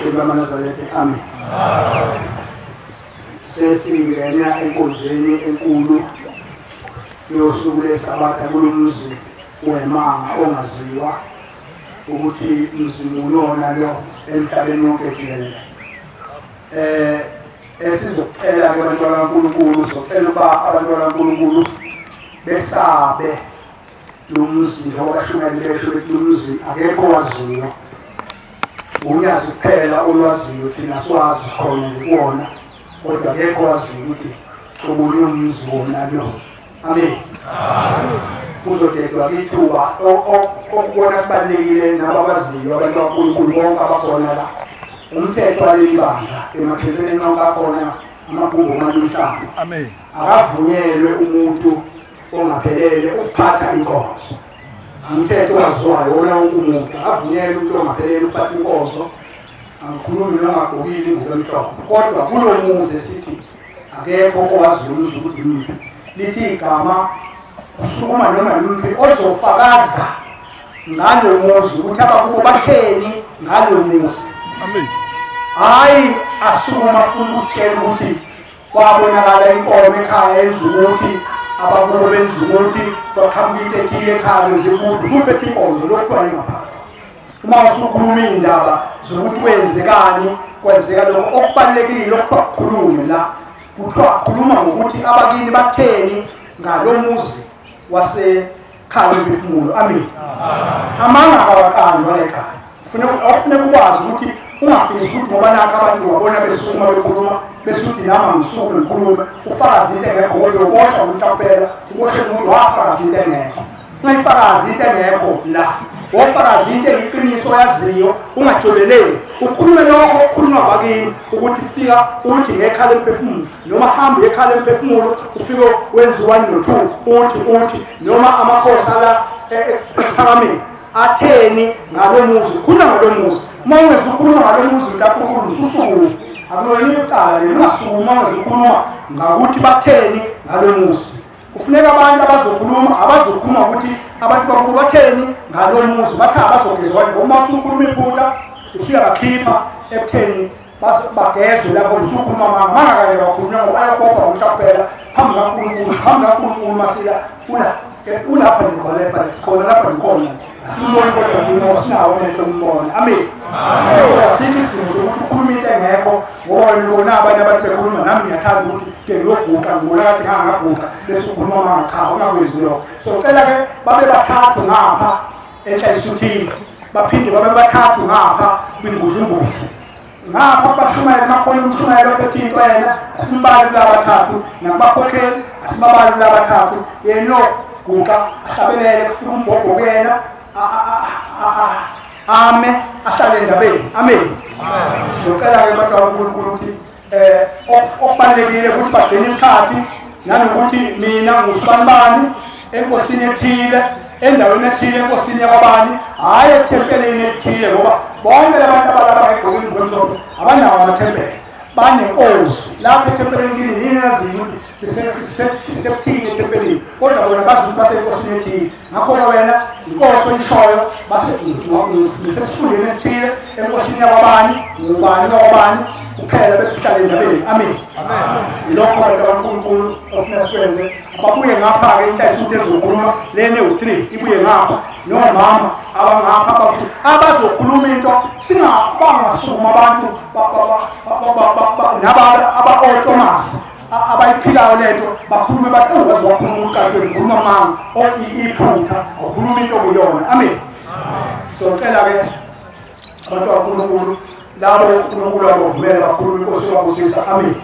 eGcwele lamaNazaretha. Amen. Sesingena enkonzweni enkulu yosuku leSabatha kulomzi wemanga ongaziwa ukuthi mzimulona lo emhlabeni wonke jikelele. Esizocela ke abantwana kaNkulunkulu, socela uba abantwana kaNkulunkulu besabe lo mzi ngoba shumele besho bethi lo mzi akekho waziyo. Unyazi kuphela olwaziyo, thina siwazi sikhona nje kuwona, kodwa akekho waziyo ukuthi ubunye umzi wona lo. Amen. Kuzodedwa ithuba okubona kubalulekile nababaziyo abantu kaNkulunkulu bonke abakhona la. Umthetho waleli bandla emakhelweni nonke akhona amabhungu amalunhlanga. Amen. Akavunyelwe umuntu ongaphelele ukuphatha inkonzo. Umthetho waziwayo wona wonke umuntu akavunyelwe umuntu ongaphelele ukuphatha inkonzo. Angikhulumi nongagqokile ingubo emhlophe, kodwa kulo muzi esithi akekho owaziyo umzi ukuthi yini. Lithi igama usukuma noma yimiphi ozofakaza ngalo muzi ukuthi abakubo batheni ngalo muzi. Amen. Hayi asukuma funa ukutshela ukuthi kwabonakala inkomo ekhaya yenza ukuthi abakubo benza ukuthi bakhambile ekhile ekhaya nje ukuthi ufuphe inkonzo lokuthiwa ingaphathwa. Uma usukhuluma indaba zokuthi kwenzekani kwenzeka lokho okubalekile okuthiwa kukhulume la kuthiwa khuluma ngokuthi abakini batheni ngalo muzi wasekhaya wemphefumulo. Amen. Amanga akawakanjwa ekhaya. Kufuneka ukwazi ukuthi ungafisi ukuthi ngoba nakho abantu wabona besukuma bekhuluma besuthi nama ngisuku ngikhulume ufakazi into engekho kodwa ubosha umuntu kuphela uboshe umuntu wafakazi into engekho. Ungayifakazi into engekho la wofakazi into eyiqiniso yaziyo ungajoleleli ukhulume lokho okukhulunywa bakini ukuthi fika uthi ngekhala emphefumulo noma hambe ekhala emphefumulo ufike wenza 1 no 2 uthi noma amakhosi ala ePhakameni atheni ngalo muzi khuluma ngalo muzi. Uma ungezukhuluma ngalo muzi kaNkulunkulu ususuku akulona icala lengasukuma ungezukhuluma ngakuthi batheni ngalo muzi. Kufuneka abantu abazokhuluma ukuthi abantu bakubo batheni ngalo muzi bathi abazogezwa ngoba usukhuluma iphutha usuyabakhipha ekutheni bagezwe lapho usukhuluma manga kanye bakhulunywa ngoba ayakhopha umhlaphela phambi kaNkulunkulu masila ulapha ngikhona khona lapha ngikhona asibone kodwa thina sinawo amehlo umbona. Amen. Sithi isidingo sokuthi ukhulume into engekho ngoba ngibona abanye abantu bekhuluma nami ngiyathanda ukuthi ke ngiyoguqa ngibona kade ngangaguqa bese ukhuluma manga cha ungakwenzi lokho. So cela ke babe bathathu ngapha enhlayisuthini baphinde babe bathathu ngapha kwingudlumbuzi ngapha bashumayela makhona umshumayela ophethe into yena asimbali labathathu nabakhokheli asibabali labathathu yena guqa ahlabelele kufika umbhobho kuyena ame ahlale endabeni. Amen. Siyocela ke abantu kaNkulunkulu ukuthi okubalekile ukuthi bagcine isikhathi nanokuthi mina ngusibanibani enkosini ethile endaweni ethile enkosini yakwabani hayi ethempelini ethile ngoba bonke labantu abalapha egqoke ingubo emhlophe abanawo amathempeli banenkosi lapha ethempelini yini yaziyo ukuthi sisekuthini ethempelini kodwa bona bazi ukuthi basenkosini ethile. Ngakho wena inkosi oyishoyo basesifundeni esithile enkosini yakwabani ngubani wakwabani kuphela bese uhlale endabeni. Amen. Yilokho abantu kaNkulunkulu ofuna sikwenze. Ababuye ngapha-ke inhlayisuthi ezokhuluma lene u3 ibuye ngapha nomama abangapha bathi abazokhuluma into bangasukuma abantu aba-Thomas abayiphilayo lento bakhulume bathi wazokhuluma kanti ngikhuluma manga iphutha ukhuluma into kuyona. Amen. So cela-ke abantu kaNkulunkulu labo uNkulunkulu abavumela kakhulu inkosi wabusisa. Amen.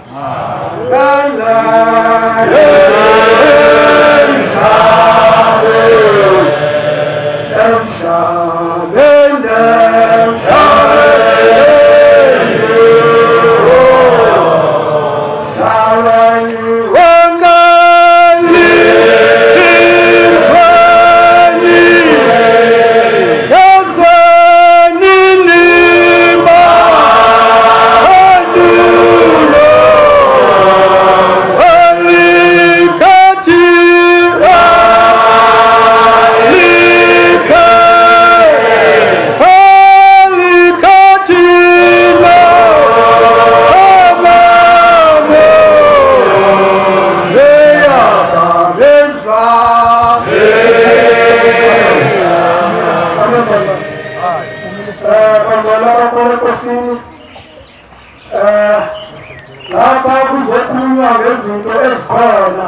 lapha kuzokhulunywa ngezinto ezikhona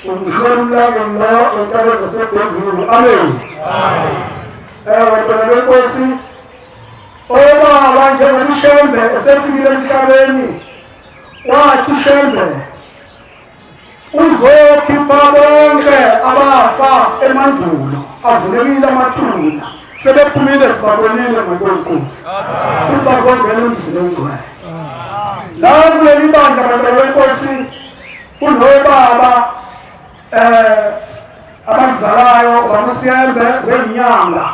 umhlelo umlangeni lo entabeni zaseBhekile. Amen. Wena lenkosi obaba njengoMshembe esefikile emhlabeni wathi uShembe uzokhipha bonke abafa emandulo avulekile amathuna sebephumile sibabonile ngokwenkosi bazongena emzini ongcwele la kuleli bandla abantu benkosi kunobaba abazalayo baMsiyembe wenyanga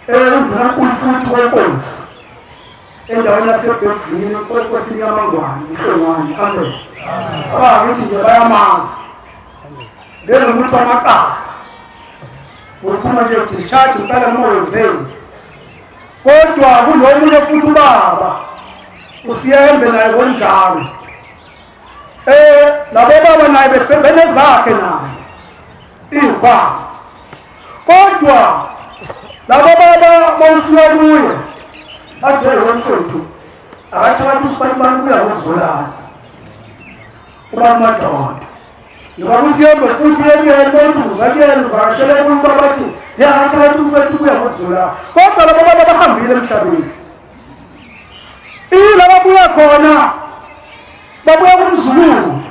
uNkulunkulu futhi wenkosi endaweni yaseBhekile kwenkosini yaMangwane ihlongwane. Amen. Abakithi nje bayamazi ngelokuthi amaqala ukhuma nje discharge impela mowenzeni kodwa kunomunye futhi ubaba uSiyembe naye konjalo labo baba naye bebenezakhe naye ikhwa kodwa labo baba bawufika kuye ade wemfethu akathaka kusifana kuya ngokuzolana uba madoda ngoba uSiyembe futhi yena umuntu uzakuyena uvakashele kuba bathi akathaka umfethu kuya ngokuzolana kodwa labo baba bahambile emhlabeni ilaba buya khona babuya kumzukulu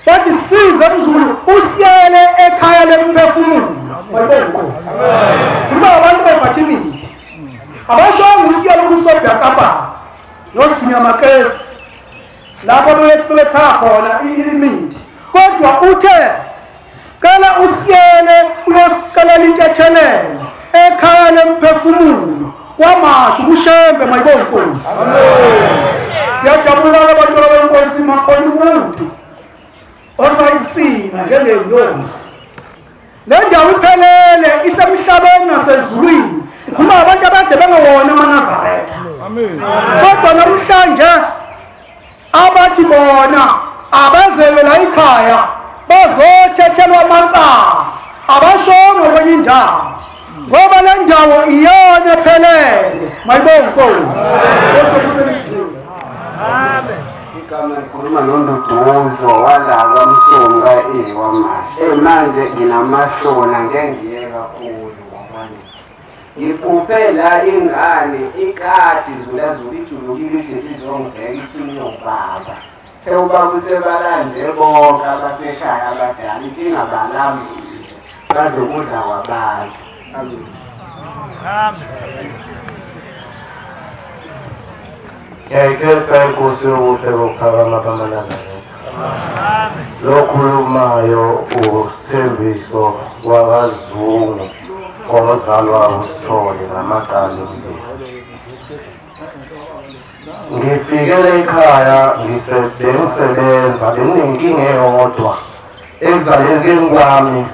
bathi siza umzukulu usiyele ekhaya lemphefumulo bayibonkosi kuba abantu bayiphathimile abashonga usiyele kusobya kapha nosinyamakesi lapho bebekha khona imithi kodwa uthe sicela usiyele uyosicela intethelelo ekhaya lemphefumulo kwamasho kuShembe mayibonkosi. Siyajabula abantu benkosi makhona umuntu osayisina njengenyosi le ndawo iphelele isemhlabeni nasezulwini kuba abantu abade bengewona amaNazaretha. Amen. Kodwa namhlanje abathi bona abazelwe la ikhaya bazothethelwa amancala abashongo kwenye indawo ngoba le ndawo iyona ephelele mayibonkosi. Amen. Igama likhuluma noNduduzo walaba Msonga wamanje. Manje nginamashona ngengiye kakhulu ngokwani. Ngiphupe la ingane ikati zulazula ijulukile ithi izongibheka ifuna ubaba. Sewubaba usebalande bonke abasekhaya abadala inkinga balambile. Badokudla kwabantu. Amen. Amen. Ngiyayikhetha inkosi yokuhle kokuphakama kwamaNazaretha. Lokhulumayo uSithembiso wakwaZungu ongozalwa uSithole ngamagama emvelo. Ngifikele ekhaya bengisebenza benginenkinga eyodwa ezalekeni kwami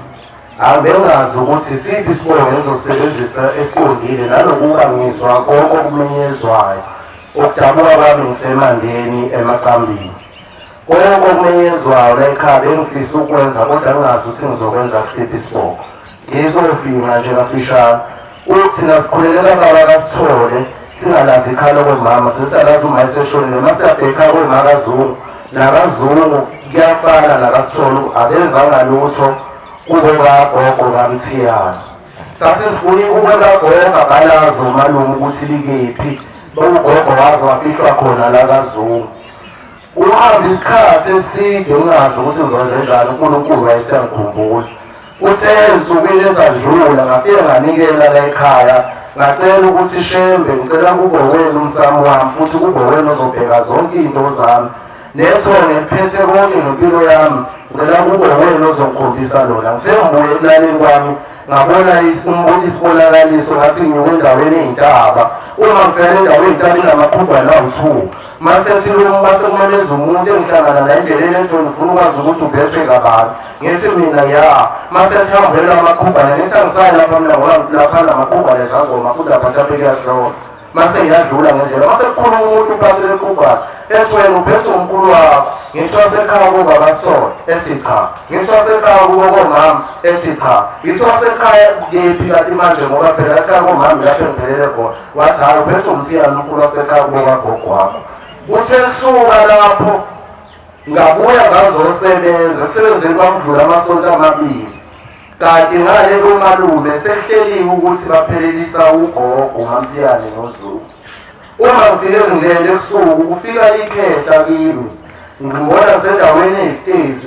abengazi ukuthi siphi isibongo engizosebenzisa esiqondile nanokuba ngizwa konke okumenyezwayo ukudabuka kwami ngisemandeni emacambini konke okumenyezwayo la ekhaya bengifisa ukwenza kodwa ngingazi ukuthi ngizokwenza kusiphi isibongo ngizofika nje kafishane uthi nasikhulelela baba kaSithole singalazi ikhaya kwemama sesalazi uma eseshonile masiyabheka kwemakaZungu nakaZungu kuyafana nakaSithole abenzanga lutho kube kagogo kaMthiyana sathi sifuna ukube kagogo balazo malume ukuthi likephi bogogo wazi wafihlwa khona la kaZungu uhamba isikhathi eside ungazi ukuthi uzokwenza njani uNkulunkulu wayesengikhumbula uthe insukwini ezadlula ngafika nganikela la ekhaya ngacela ukuthi Shembe ngicela kube wena umsamo wami futhi kube wena ozobheka zonke izinto zami nethonge ngiphethe konke ngempilo yami ngicela kube wena ozongikhombisa lona ngisembuye ebulaleni kwami ngabona isibonakaliso ngathi ngiyoke endaweni ey'ntaba uma ngifika endaweni ey'ntaba inamaqhugwana awu-2 mase kumele umuntu engihlangana la endleleni ethoni ufuna ukwazi ukuthi ubethwe kabantu ngithi mina ya mase thihambela amaqhugwana ngithi angisayi laphana amaqhugwana ezangoma futhi abantu abekuyahlola mase ngiyadlula ngendlela mase kukhona umuntu uphathele eqhugwana ethi wena uphethwe umkhulu wakho ngithi wasekhaya kubaba Sithole ethi cha ngithi wasekhaya komama ethi cha ngithi wasekhaya kephi kanti manje ngoba phela ekhaya komama lapho engiphelele khona wathi hayi uphethwe umthiyana umkhulu wasekhaya kubokagogo wakho Kuthe kusuka lapho ngabuya ngazosebenza esebenzeni kwamdlula amasonto amabili. Kanti ngale komalume sehleliwe ukuthi baphelelisa ugogo uMamthiyane noZulu. Uma ngifike ngilele esuku kufika ikhehla kimi. Ngibona sendaweni eyisitezi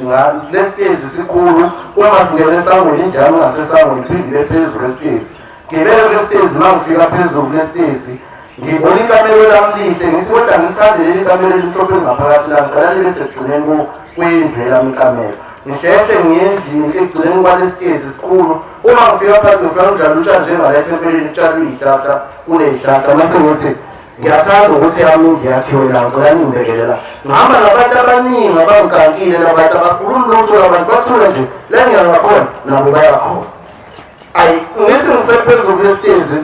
lesitezi sikhulu uma singene esangweni njalo ngasesangweni iphindile phezulu lesitezi. Ngibele lesitezi mangifika phezulu lesitezi ngibona ikamelo lami lihle ngithi kodwa ngithande leli kamelo elimhlophe ngaphakathi la ngicela libe segcineni kwindlela ikamelo. Ngihlehle ngiyendlini ekugcineni kwalesitezi sikhulu uma ngifika phansi ngifika njalo utsha njengala tempelini kutshalwe izihlahla kunezihlahla mase ngithi ngiyathanda ukuthi yami ngiyakhiwe la ngicela ngingibekelela ngihamba nabantu abaningi abangigankile nabantu abakhuluma lutho labantu bathula nje la ngiyangakhona nabo bayakhona. Ayi ngithi ngisephezulu kwesitezi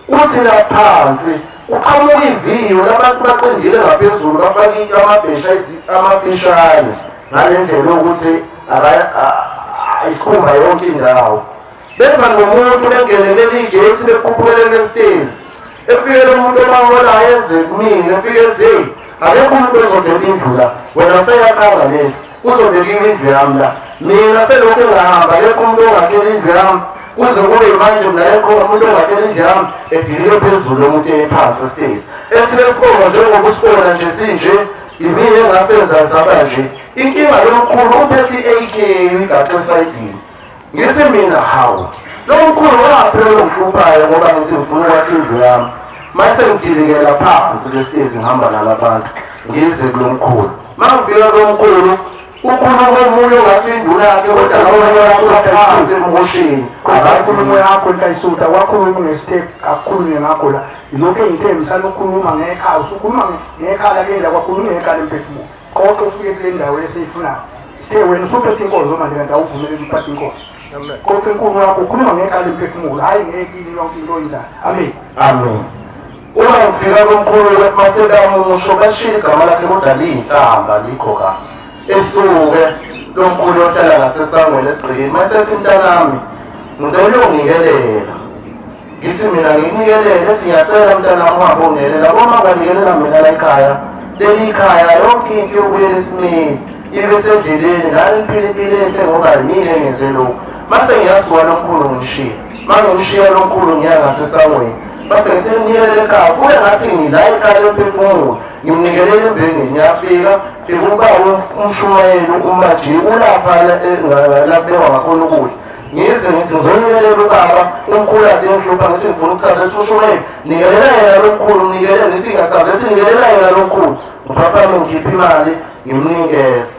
kuthi laphansi uqhamuka iviyo labantu baqindile ngaphezulu bafake amabhesha amafishane ngale ndlela yokuthi isikhumba yonke indawo. Beza nomuntu bengenelele igate bekhuphukele lesitezi. Efike lo muntu emaholayo eze kumina efike ethi akekho umuntu ozobeka indlu la wena seyakhanga le uzobeka indlu yami la mina selokhu engahamba akekho umuntu ongakhela indlu yami kuze kube manje mina ekho umuntu ongakhela indlu yami edilile phezulu umuntu ephansi esitezi. Ethi lesikolo njengoba usikona nje sinje imini engasenza saba nje inkinga lomkhulu uphethe i-AK igade esayidini. Ngithi mina hawu lo mkhulu waphela ukuhluphayo ngoba ngithi ngifuna ukwakha indlu yami mase ngidilikela phansi lesitezi ngihamba nalabantu ngize kulo mkhulu. Mangifika lo mkhulu ukhuluma omunye ongathi indlu yakhe kodwa nawe phansi emhosheni abakhuluma yakho Nhlayisuta wakhuluma ngesitep akukhulume ngakho la ilokho engithembisana ukukhuluma ngekhaya usukhuluma ngekhala ke la kwakhuluma ngekhala emphefumulo konke ufike kule ndawo esiyifunayo sithe wena usuphethe inkonzo manje kanti awuvumele ukuphatha inkonzo konke inkulumo yakho ukhuluma ngekhala emphefumulo hayi ngekini yonke into oyinjani. Amen. Amen. Uma ngifika komkhulu masekamusho bashila igama lakhe kodwa liyinhlamba likho ka esuke lo mkhulu ohlala ngasesangweni esigqikini masethi mntanami ngicela ungikelela. Ngithi mina nginikelele ethi ngiyacela mntanami uhambe ungelela uma kanikelela mina la ekhaya leli ikhaya yonke into yokuyela esimeni ibe sendleleni nani niphile impilo enhle ngoba mina engenze lokhu. Mase ngiyasuka lo mkhulu ngishiya mangimshiya lo mkhulu ngiya ngasesangweni base ngithi nginikelele ekhaya kuye ngathi ngila ekhaya emphefumulo ngimnikelele embengeni ngiyafika fika uba umshumayeli uMaji ulapha la bewa ngakhona ukudla ngize ngithi ngizonikelela ubaba umkhulu ade ngihlupha ngithi ngifuna ukuchaza ethi ushumayeli nikelela yena lo mkhulu nikelela ngithi ngiyachaza ethi nikelela yena lo mkhulu ngiphaphame ngikhipha imali ngimnikeze.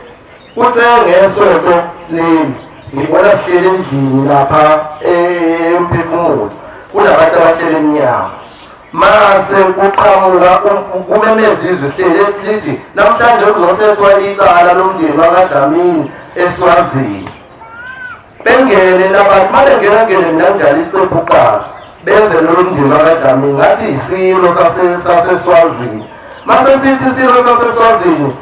Uthe ngesonto leni ngibona sihlele endlini lapha emphefumulo kunabantu abahlele emnyango mase kuqhamuka umemeza izwe hlele lithi namhlanje kuzothethwa icala lomndeni wakaDlamini eSwazini. Bengene labantu mabengena mina njalo isiqephu uqala benze lo mndeni wakaDlamini ngathi isilo saseSwazini. Mase sithi isilo saseSwazini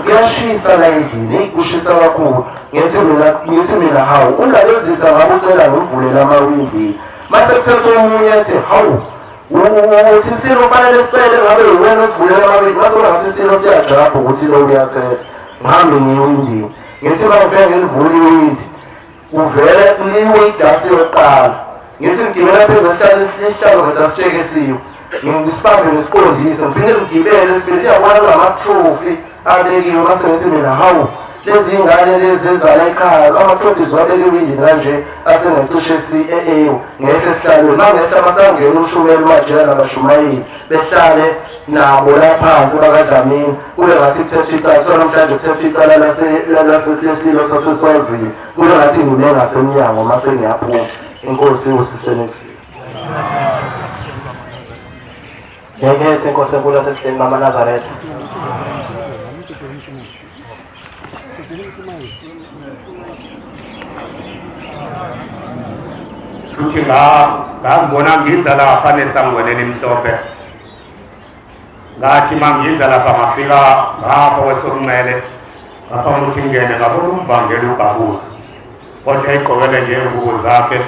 kuyashisa la endlini kushisa kakhulu ngithi mina hawu ungalezitha ngabe ucela ngivulela amawindi mase kuthethe omunye ethi hawu sisilo fanele sicele ngabe wena uvulela amawindi mase ungathi isilo siyajabha ukuthi lo uyathetha ngihambe ngiwindini ngithi mangifike ngilivula iwindi uvele liwidasi yokuqala ngithi ngigibela phezulu isihlalo ngeda sitshekisiwe ngisibambe ngisiqondise ngiphinde ngigibele sibili liyabona ngama-trophy abekiwe mase ngithi mina hawu lezi ingane lezi ezala ekhaya ama-trophies wabeke ewindini kanje asengacishe ngehla esihlalweni mangehla masangena uShumayeli uMajela nabashumayeli behlale nabo la phansi bakaDlamini kube ngathi kuthethwa icala namhlanje kuthethwa icala lesilo saseSwazini kube ngathi ngime ngasemnyango mase ngiyaphuma. Inkosi usisenexile. Ngekhethe inkosi enkulu yasekuseni Mama Nazaretha. Futhi ngazibona ngiza lapha nesangweni elimhlophe ngathi mangiza lapha ngafika ngapha kwesokunxele ngapha ukuthi ngene ngabona umvangeli uGabuza kodwa egqokele nje ingubo zakhe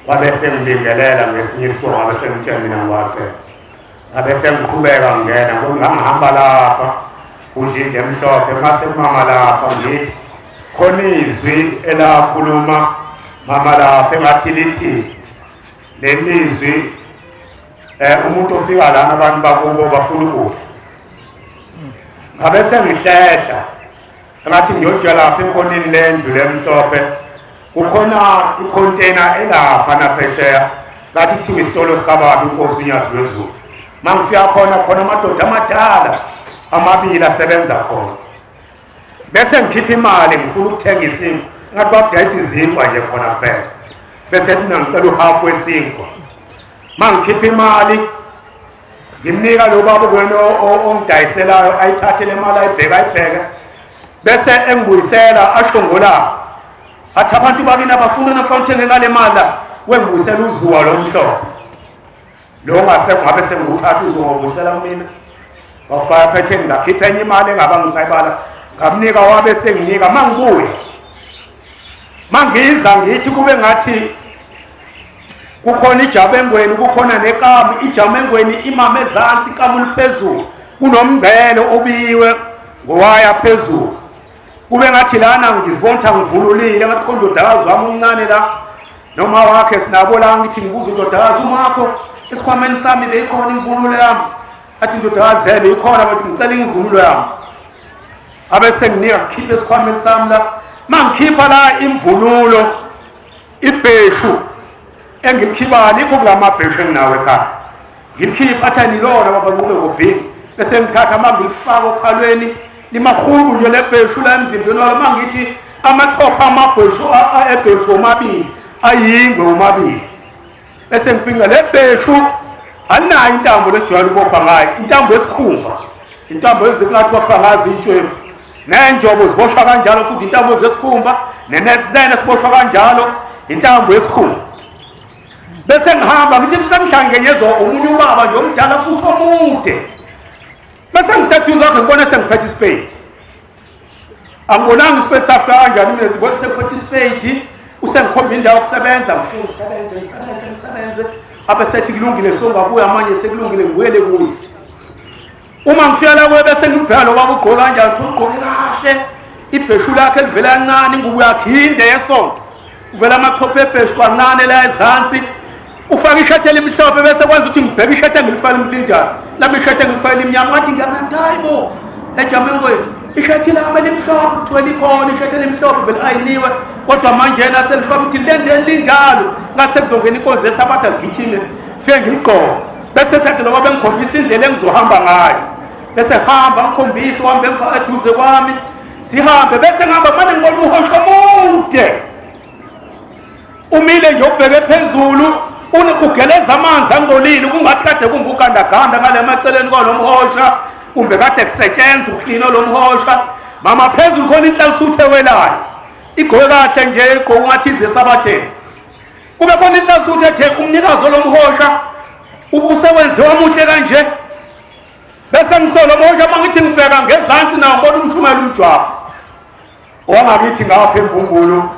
wabe sengibingelela ngesinye isongo ngabe sengithe mina ngiwacela abese ngiqhubeka ngena ngihamba lapha kudlinde emhlophe mase mama lapha ngithi khona izwi elakhuluma mama lapha engathi lithi lelizwi umuntu ofika lana abantu bakubo bafuna ukudla ngabe sengihlehla ngathi ngiyojela lapha ekhoneni lendlu lemhlophe kukhona icontainer elapha naphesheya ngathi kuthiwa isitolo sikaBaba inkosi uNyazi lwezulu mangifika khona amadoda amadala amabili asebenza khona bese ngikhipha imali ngifuna ukuthenga isinkwa ngathi bakudayisa izinkwa nje khona kuphela bese mina ngicela uhalf wesinkwa mangikhipha imali ngimnika lo baba kwena ongidayiselayo ayithathe le mali ayibheke bese engibuyisela ashongola athi abantu bakini abafuna nakufanele ngale mali wengibuyisela uzuwa lomhlophe lo ngase ngabe senguthatha uzongibuyisela mina wafaya phetheni ngakhipha enye imali engaba ngisayibala ngamnika wabe senginika mangibuye mangiza ngithi kube ngathi kukhona ijabengweni kukhona nekamu ijabengweni imama ezansi ikamu liphezulu kunomngcelo obiwe ngowaya phezulu kube ngathi lana ngizibona ngivululile ngathi khona ndodakazi wami umncane la noma wakhe sinabo la ngithi ngibuza ndodakazi umakho esikhwameni sami beyikhona imvunulo yami athi ndodakazi zele ikhona bathi ngicela imvunulo yami abese nginika khipha esikhwameni sami la mangikhipha la imvunulo ibheshu engilikhipha likho kulamabheshu enginawe ekhaya ngilikhipha athani lona baba kube kubhidi bese ngithatha mangilifaka okhalweni limahulu nje lebheshu la emzimbeni walo mangithi amathopha amabheshu ebheshu omabili ayingwe omabili bese ngipinga lebheshu alinayo intambo lesijwayele ukubopha ngayo intambo yesikhumba intambo ezikungathi kwakha ngazi intshwembu nenjobo ziboshwa kanjalo futhi intambo zesikhumba nenesdene siboshwa kanjalo intambo yesikhumba bese ngihamba ngithi msengihlangenyezwa umunye ubaba nje omdala futhi omude bese ngiseduza ngibona sengiphethe ispade angibonanga ispade safika kanjani mina zibona sengiphethe ispade usengikhomba indawo yokusebenza ngifike ngisebenze abe sethi kulungile songabuya manje sekulungile ngibuyele kuyo uma ngifika la kuye bese ngibheka lo baba ugqoka kanjani ugqoke kahle ibheshu lakhe livela kancane ingubo yakhe inde yesonto uvela amathophe ebheshu kancane la ezansi ufaka ishati elimhlophe bese kwenza ukuthi ngibheke ishati engilifaka imlinjana lami ishati engilifaka imnyama ngathi ngiyanantayibo ejamengweni ishati lami elimhlophe kuthiwa likhona ishati elimhlophe belayiniwe kodwa manje yena selifaka ukuthi lendeni linjalo ngathi sekuzongena inkonzo yesabatha ngigijime fike ngiligqoka bese thathe lo baba engikhombisa indlela engizohamba ngayo bese hamba ngikhombisa uhambe emva eduze kwami sihambe bese ngihamba manje ngibona umhosha omude umile nje ubheke phezulu ugeleza amanzi angcolile kungathi kade kungugandaganda ngale maceleni kwalomhosha kumbe kade kusetshenzwa ukuhlina lomhosha mama phezulu khona inhlasuthe welayo igqoke kahle nje igqoke ungathi izesabatheni kube khona inhlasuthe ethe umnikazi lomhosha ubusewenziwa omuhle kanje bese ngisolo mhosha mangithi ngibheka ngezansi nawo ngibona umshumela umjwabu wangakithi ngapha embungulu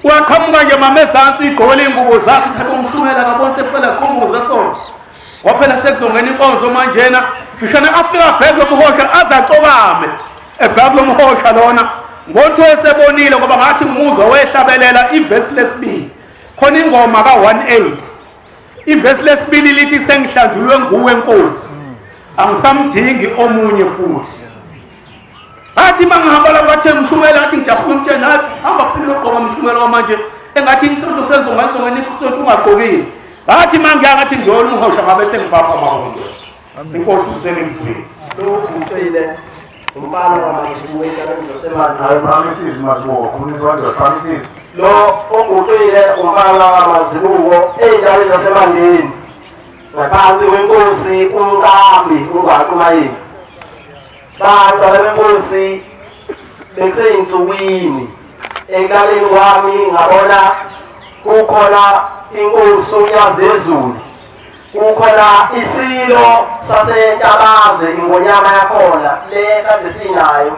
uyaqhamuka nje mama ezansi igqokele ingubo zakhe thatha umshumela ngabona sefela qhumuza sona waphela sekuzongena inkonzo manjena fishane afika bheke lomhosha azacokame ebheke lomhosha lona ngothi wesebonile ngoba ngathi ngimuzwa wehlabelela ivesi lesibili khona ingoma ka1:8 ivesi lesibili lithi sengihlanjulwe nguwe Nkosi angisamdingi omunye futhi athi mangihamba la kwathe umshumela athi ngijahuka umtshela hayi hamba phela ugqoka umshumela manje engathi isonto sezongani isonto ungagqokile athi mangiya ngathi ngiyona umhosha ngabe sengipapha amahonto inkosi usebenzisile lo ucile umbala wamasibuwe kabenzosemanje hayi promises masibo kunizwa nje promises lo oguqile umbala wamazibuko ey'ndaweni zasemandeni ngaphansi kwenkosi umqambi ungwaqumayini bantu abenkosi beseyinsukwini enkaleni kwami ngabona kukhona inkosi uNyazi lwezulu kukhona isilo sasentabazwe ingonyama yakhona le kade sinayo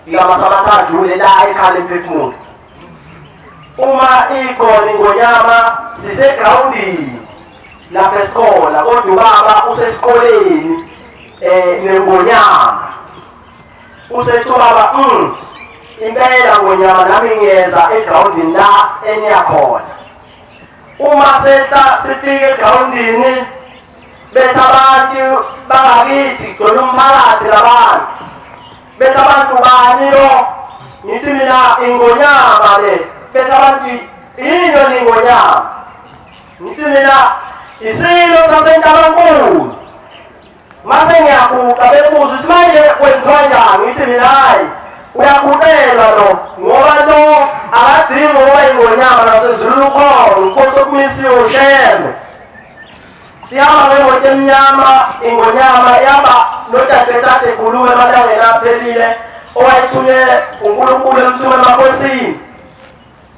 ikaMasabatha adlule la ekhaya emphefumulo uma ikhona ingonyama sisegroundini lapha esikole kodwa ubaba usesikoleni nengonyama usethi ubaba impela ngonyama nami ngiyeza egroundini la eniyakhona uma sifike egroundini bethi abantu bangakithi gcona umphakathi labantu bethi abantu bani lo ngithi mina ingonyama le bethi abantu yini ingonyama ngithi mina isilo saseNtabankulu mase ngiyakuqa bebuza ukuthi manje kwenziwa njani ngithi mina hayi uyakuqelwa lo ngoba lo akadingi ngoba ingonyama nasezulu khona inkosi okumisiwe usheme siyama ngemoto emnyama ingonyama yaba notatethathe ekhulume emalangeni aphelile owayithunywe uNkulunkulu emthume emakhosini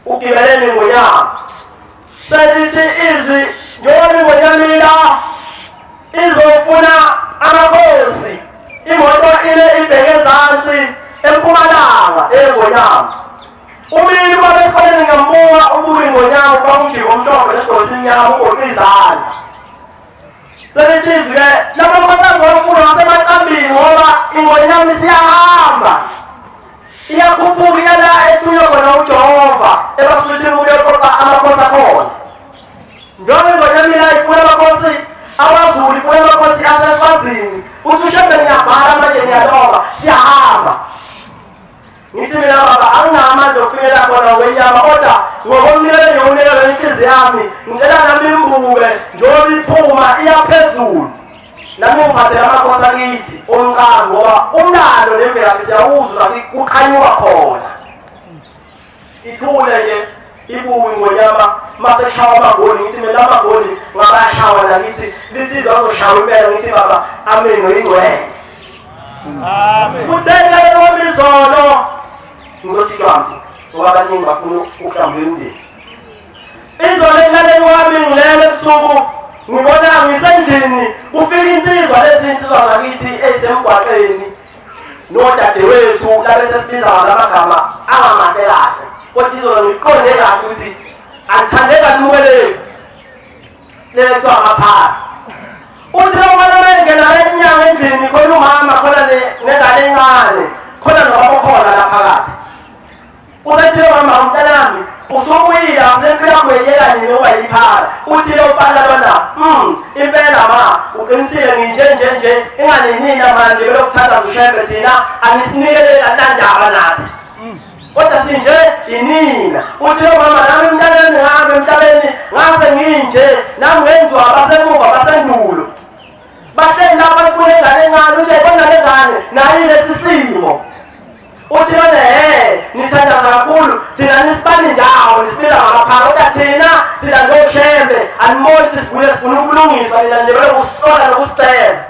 ugibelele ingonyama selithi izwi njengoba ingonyama ila izofuna amakhosi imoto ile ibheke ezansi empumalanga engonyama umlilo babesikoleni ngambuka ubuka ingonyama kwakujika omhlophe negcosi imnyama ugoqe izandla selithi izwi-ke lamakhosi azofuna ngasemacambini ngoba ingonyama isiyahamba iyakhuphuka iyala ethunywe khona uJehova ebasuthini ukuyoqoqa amakhosi akhona njengoba ingonyama ila ifuna amakhosi awaZulu ifuna amakhosi asesifazini uthi ushembe ngiyabhala manje ngiyaloba siyahamba ngithi mina baba anginamandla okufikela khona ngokwenyama kodwa ngokomnikelo ngiyawunikela inhliziyo yami ngicela nami imbuke njengoba iphuma iyaphezulu nami ngiphathele amakhosi akithi omncane ngoba umlando nemvelaphi siyawuzwa kuqhanyuka khona ithule nje ibuwe ingonyama mase kushawa amagoli ngithi mina amagoli ngabayashawa nakithi lithi azoshawa impela ngithi baba amen oyingcwele amen kuthela lomizolo ngizothi kambi ngoba abaningi bafuna ukuhlamba imndeni izolo enkaleni wami ngilele ebusuku ngibona ngisendlini kufika insizwa lezi insizwa zakithi ezisemgwaqeni nodadewethu labe sesibiza ngamagama angamahle kahle kodwa izolo ngiqonde kahle ukuthi angithandeka nimukeleni lethiwa amaphara uthi lo mama bengena enyanga endlini khona umama khona nengane encane khona nobaba khona la phakathi uthi lo mama umntanami usubuyile nempilo yakho yeyela nini ngoba yiphara uthi lo mfana lona impela ma uqinisile nginjenje ingane nina manje belokuthanda ushebe thina anisinikele kanjalo nathi kodwa sinje inina uthi lo mama nami umntanami ngihambe emhlabeni ngase nginje nami ngenziwa abasemuva abasendulo bahleli lapha sifune ingane encane uthi ayibona le ngane nayo lesi simo uthi lona nithandaza kakhulu thina nisibani ndawo nisibiza ngamaphara kodwa thina silande ushembe animoli sigule sifuna ukulungiswa nina nje belokusola nokusicela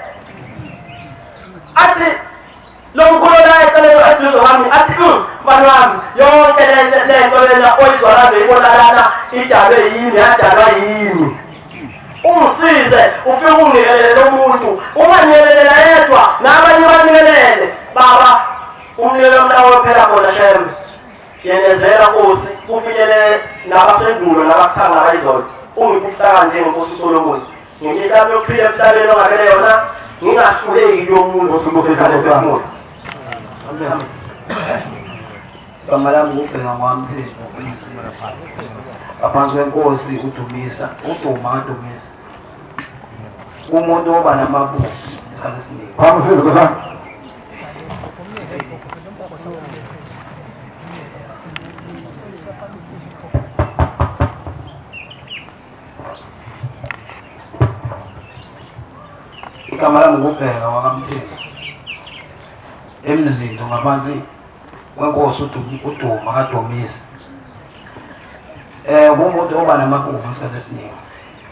athi lo mkhulu la eceleni eduze kwami athi mfana wami yonke lento lena oyizwala beyibona lana idalwe yini yadalwa yini umsize ufike ungikelele lo muntu unganikelele yedwa nabanye banikelele baba umnikelo mnawo phela khona shembe yenezela Nkosi kufinyelele nabasendulo nabakuthanga abayizolo ungikuhlaka njengenkosi uSolomon ngimhlaba yokuphila emhlabeni ongakele yona ngingahluleki kuyomuzi usibusisa lesamo Kamalami ubheka kwami aphansi kwenkosi udumisa umuntu oba namaphupho isikhathi esiningi phamsize kusana Kamalami ubheka wakamthini emzindo ngaphansi kwenkosi uduma kaDumisa umuntu oba namaphupho isikhathi esiningi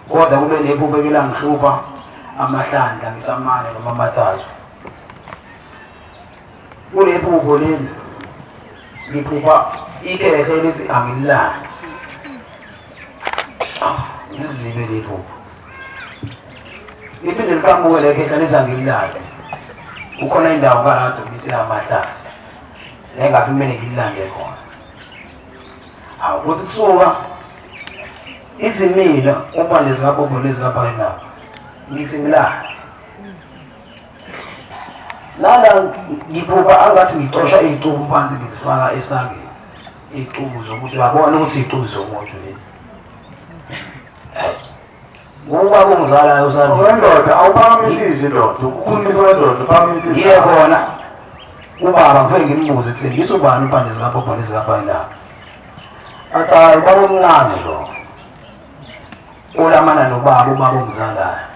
kodwa kube nephupho elangihlupha amahlandla ngisamane noma amathathu kulephupho leli ngiphupha ikhehle lesi angililali ngizibe lephupho iphinde liqhamuke lekhehle lesi angililali ukhona indawo kaDumisa amahlasi nengathi kumele ngililande khona ukuthi kusuka izimila uma lezingabombo lezingabhayina ngithi ngilapha lala ngiphuka angathi ngixosha izicubu phansi ngizifaka esangeni izicubu zokuthi uyabona ukuthi izicubu zomuntu lezi ngoba kungizalayo usana wendoda awuphakamisizi indoda ukukhulisa wendoda uphakamisizi ngiye khona ubaba ngifike ngimbuze ukuthi ngithi ubani upande zikabhobho lezingabhayina athi hayi ubaba omncane lo olamana nobaba ubaba ongizalayo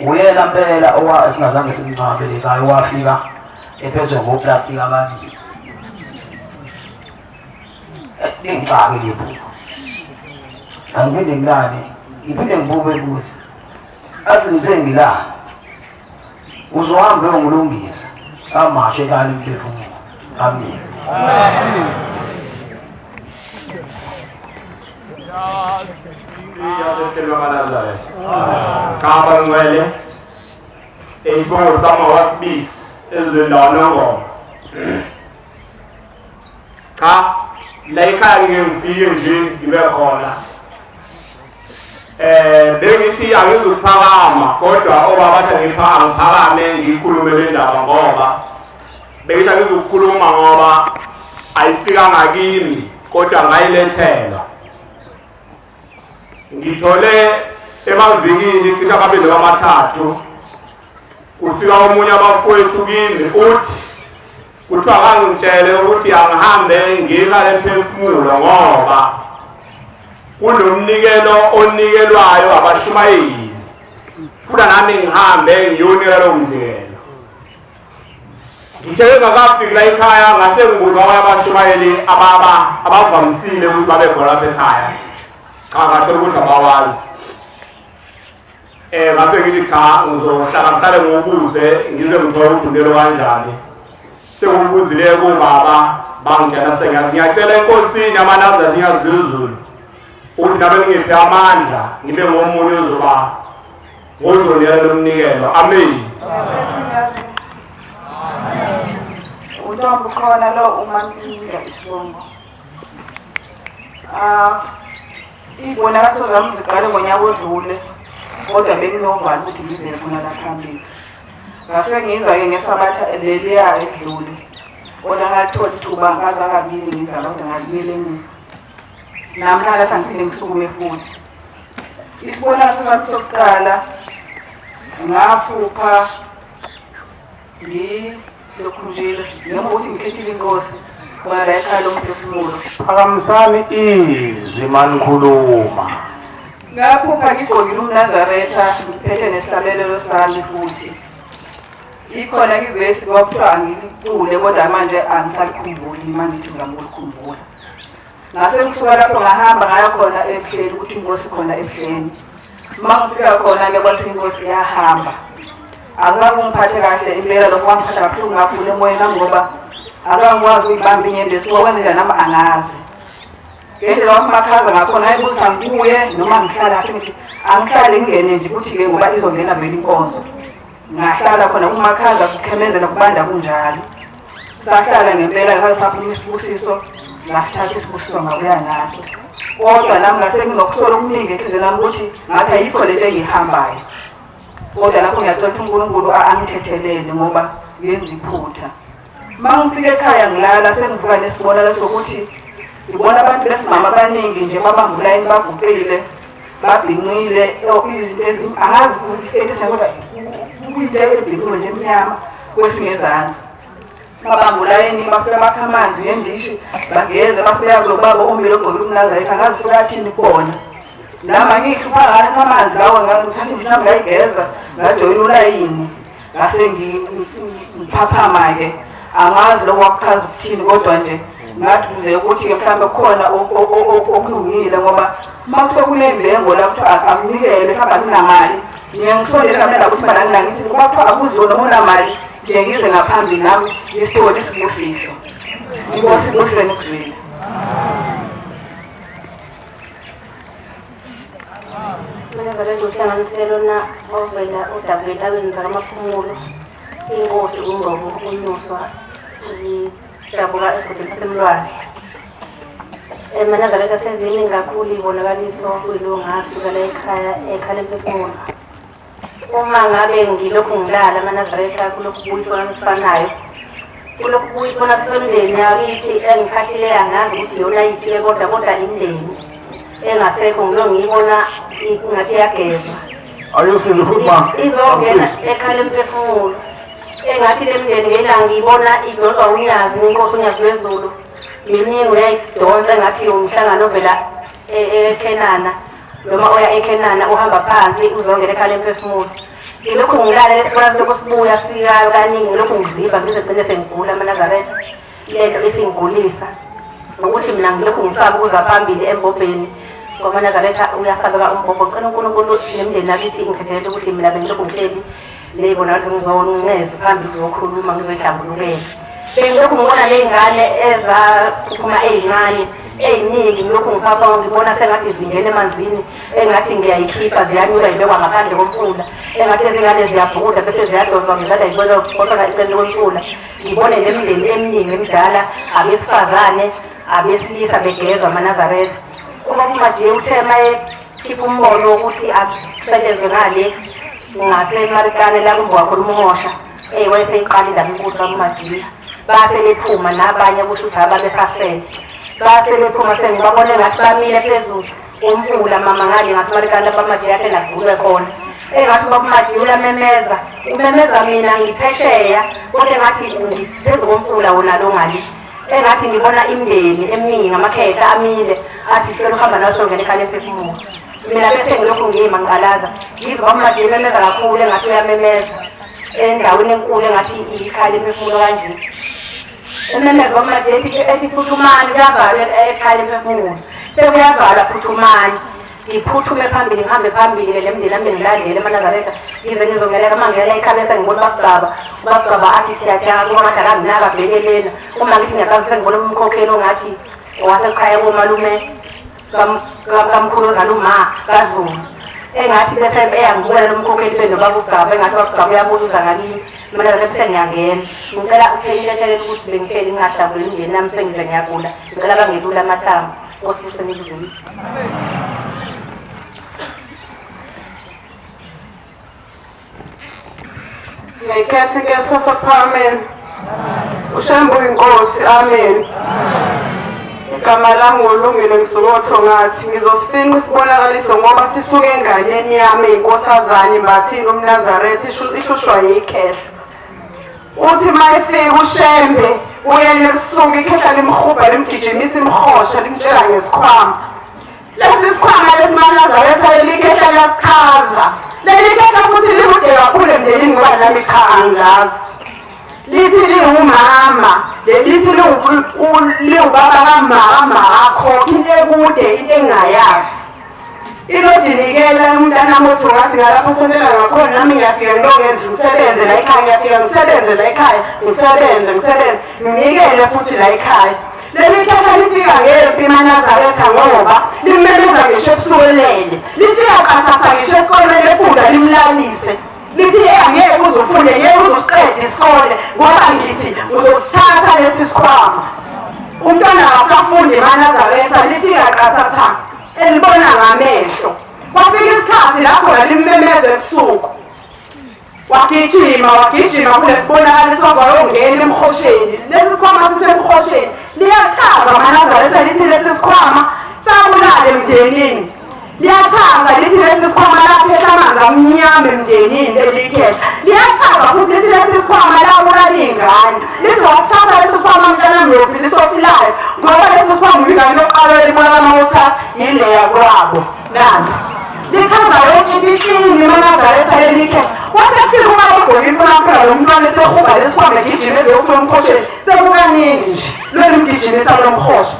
uyena mpela singazange simncwabele ekhaya wafika ephethwe ngoplastiki ababili ngixake lephupho angiphinde ngilale ngiphinde ngibuke futhi athi ngithe ngilala uzohambe uyongilungisa amashe kani umphefumulo amen Kaba ngwele esibongo sama wasibisi ezweni laNongoma cha la ekhaya ngifike nje ngibe khona bengithi angizukuphakama kodwa obaba bathi ngiphakame ngikhulume le ndaba ngoba bengithi angizukukhuluma ngoba ayifika ngakimi kodwa ngayilethela ngithole emavikini cishe amabili amathathu kufika omunye abafowethu kimi uthi kuthiwa kangitshele ukuthi angihambe ngikale emphefumulo ngoba kunomnikelo onikelwayo abashumayeli futhi nami ngihambe ngiyonikela lo mnikelo ngithe ngakafika la ekhaya ngase ngibuza abashumayeli abavamisile ukuthi babe khona lapha ekhaya cha ngathola ukuthi abawazi ngase ngithi cha ngizohlala mhlale ngokubuze ngize ngithole ukuthi unelo kanjani sekubuzile kubaba bangitshela sengathi ngiyacela enkosini amanaza ngiyazizulu ukuthi nabe ngiphe amandla ngibe ngomunye ozoba ngozonikela lo mnikelo amen uNtombi khona lo uMampinda isibongo ibonakaliso zami ziqale ngonyaka odlule kodwa benginovalo ukuthi ngizele khona la phambili ngase ngiza-ke ngesabatha leliya edlule kodwa ngathola ithuba ngaza kabili ngiza kodwa ngakubili emuva namhlanje athi angiphinde ngisukume futhi isibonakaliso sami sokuqala ngaphupha ngilokhunjile njengoba ukuthi ngikhethile inkosi khona la ekhaya lomphefumulo phakamisani izwi manikhuluma ngaphupha ngigqokile umNazaretha ngiphethe nesihlabelelo sami futhi ikhona kivesi kwakuthiwa angicule kodwa manje angisakhumbuli manje ngithi ngizamukukhumbula ngase ngisuka lapho ngahamba ngaya khona ebuhleni ukuthi inkosi khona ebuhleni uma ngifika khona-ke kwathiwa inkosi iyahamba azange ngiphathe kahle impela lokho kwangiphatha kabuhlungu kakhulu emoyeni nami ngoba azangikwazi ukuyibamba inyembezi kwenzeka nami angazi ngendlela wasemakhaza ngakhona ayibuthi angibuye noma ngihlala ngithi angihlale ngingene nje ukuthi-ke ngoba izongena vele inkonzo ngahlala khona kumakhaza kukhemezela kubanda kunjalo sahlala ngempela sasaphuma isibusiso ngasithatha isibusiso ngabuya naso kodwa nami ngase nginokusola okuningi enhliziyweni nami ukuthi ngathi ayikho lento engiyihambayo kodwa lapho ngiyacela ukuthi uNkulunkulu angithethelele ngoba ngenza iphutha uma ngifika ekhaya ngilala sengivuka nesibonakalo sokuthi ngibona abantu besimama abaningi nje babamba ulayini baguqile babhinqile izinto angazi ukuthi kodwa kuyinto ebhinqiwe nje emnyama kwesingezansi babamba ulayini bafika bakha amanzi ngendishi bageze bafika kulo baba omile ogqokile umNazaretha angazi ukuthi uyathini kubona nami angihlupha ngakho amanzi lawo ngithatha indishini nami ngayigeza ngajoyina ulayini ngase ngiphaphama-ke angazi lokho wakuchaza ukuthini kodwa nje ngathi kuze ukuthi-ke mhlawumbe kukhona okulungile ngoba uma kuthiwa kunembengo la kuthiwa akunikele mhlawumbe anginamali ngiye ngisondela kamela ukuthi bana ngithi ngoba kuthiwa akuziwo noma unamali ngiye ngize ngaphambili nami ngisithole isibusiso inkosi ibusise nikuzwile Uhlanganiselo na ovela udabula entabeni zakamaphumulo inkosi uNgqobo unyuswa ijabula esigodini semlwane Emanazaretha seziningi kakhulu ibonakaliso kwilunga la ekhaya emphefumulo. Uma ngabe ngilokhu ngilala Emanazaretha kulokhu kuyisona sifanayo. Kulokhu kuyisona sisemndeni yakithi engiphathile angazi ukuthi yona yifike kodwa imndeni engasekho ngiyibona ngathi yagezwa. Ayusiza ukhuluma. Izongena ekhaya emphefumulo. Engathi le mndeni ngelanga ngiyibona idonswa unyazi inkosi unyazi lwezulu. Yini uyayidonsa ngathi umhlangano ovela eKenana noma oya eKenana uhamba phansi uzongena ekhaya emphefumulo. Ngilokhu ngilala lesikhathi lokho sibuya sika kaningi lokhu ngiziba ngize gcine sengigula Emanazaretha. Lento esingigulisa ukuthi mina ngilokhu ngisaba ukuza phambili embobheni ngoba Emanazaretha uyasabeka umbobho qina uNkulunkulu nemndeni nakithi ngithethelele ukuthi mina bengilokhu ngihleli leyibona ukuthi ngizongeze phambili ukukhuluma ngizohlambulukela. Bengilokhu ngibona ley'ngane ezaphuma ey'ncane ey'ningi ngilokhu ngiphatha ngibona sengathi zingena emanzini engathi ngiyayikhipha ziyanyuka zibekwa ngaphandle komfula engathi izingane ziyabhukuda bese ziyadonswa ngizada yibona kuphosana eceleni komfula. Ngibone nemindeni eminingi emidala abesifazane abesilisa begezwa Emanazaretha. Uma uMajiya uthe mayekhipha umbono wokuthi akusetshenzwe ngale ngaseMarikane la kumboka khona uMhosha wayeseyiqala indaba inkulu kaMajiya. Base bephuma nabanye kusho ukuthi ababesasele base bephuma sengibabone ngathi bamile phezulu umfula mama ngale ngaseMarikane bamajiya athena kuvulwe khona engathi bakumajiya uyamemeza umemeza mina ngiphesheya kodwa engathi phezulu komfula wona lo ngali engathi ngibona imndeni eminingi ngamakhetha amile athi sicela uhamba naso ngene ekhaya emphefumulo. Mina bese ngilokhu ngiyima ngiqalaza ngizwa bakumajiya umemeza kakhulu engathi uyamemeza endaweni enkulu engathi ikhaya emphefumulo kanje. Ememeza bakumajiya ethi phuthumani kuyavalwa ekhaya emphefumulo sekuyavalwa phuthumani. Ngiphuthume phambili ngihambe phambili le mndeni ami ngilandele Emanazaretha ngize ngizongeleka mangela ekhaya bese ngibona ubabugaba athi siyathenga kuba ngathi akanginaka abhekelena. Uma ngithi ngiyaqala ngibona umkhokheli ongathi wasekhaya komalume kamkhuluzana uma kaZulu engathi bese eyangibona lo mkhokheli benobabugaba engathi babugaba uyabuluza ngalimi Emanazaretha bese ngiyangena ngicela uphelile ukuthi bengihleli ngingahlanguli imndeni nami sengize ngiyagula ngicela bangelula amathambo Nkosi uSengizulu. Ngiyikhethe ngesoso phameni uShambu inkosi amen. Igama lami ngolungile ngisukotho ngathi ngizosifinqa isibonakaliso ngoba sisuke enganeni yami inkosazana imbathile uMnazaretha ihlushwa yikhehla. Uthi mayefika uShembe uyena esuka ikhehla limhuba limgijimisa imhosha limtshela ngesikhwama. Lesi sikhwama lesiMnazaretha likhehla lasichaza. Leli khehla futhi likude kakhulu emndenini ngoba nami cha angilazi. Lithi liwumama lelithi liwubaba kamama akho into ekude into engayazi. Ilodinikela umntana othi ngathi ngalapho sondela ngakhona nami ngiyafika ngilongeze ngisebenze la ekhaya ngiyafika ngisebenze la ekhaya ngisebenze nginikele futhi la ekhaya. Leli khehla lifika ngempi Emanazaretha ngoba limemeza ngisho ebusukelele lifika kasasa ngisho esikoleni lefunda limlalise. Lithi angeke uzofunde ngeke uzosiqeda isikole ngoba ngithi uzosithatha lesi sikhwama. Umntwana akasafundi Emanazaretha lifika kasasa elibona ngamehlo. Kwafika isikhathi lapho lalimemeza ebusuku. Wagijima kulesibonakaliso wayongena emhosheni. Lesi sikhwama sisemhosheni liyachaza Emanazaretha lithi lesi sikhwama sabulala emndenini. Liyachaza lithi lesi sikhwama laphethe amanzi amnyama emndenini lelikhehla. Liyachaza futhi lithi lesi sikhwama labulala iy'ngane. Lizowathatha lesi sikhwama mntana mlophi lisofilayo ngoba lesi sikhwama ingane yokuqala elibonakala ukuthi yileya kwabo. Nansi lichaza yonke into iqini Emanazaretha lelikhehla. Wasefika uma egqoke impunaphela lo mntwana esehuba lesikhwama egijima ezeyofuna umhosheni sekukaningi nje lweli mgijimisa lo mhosha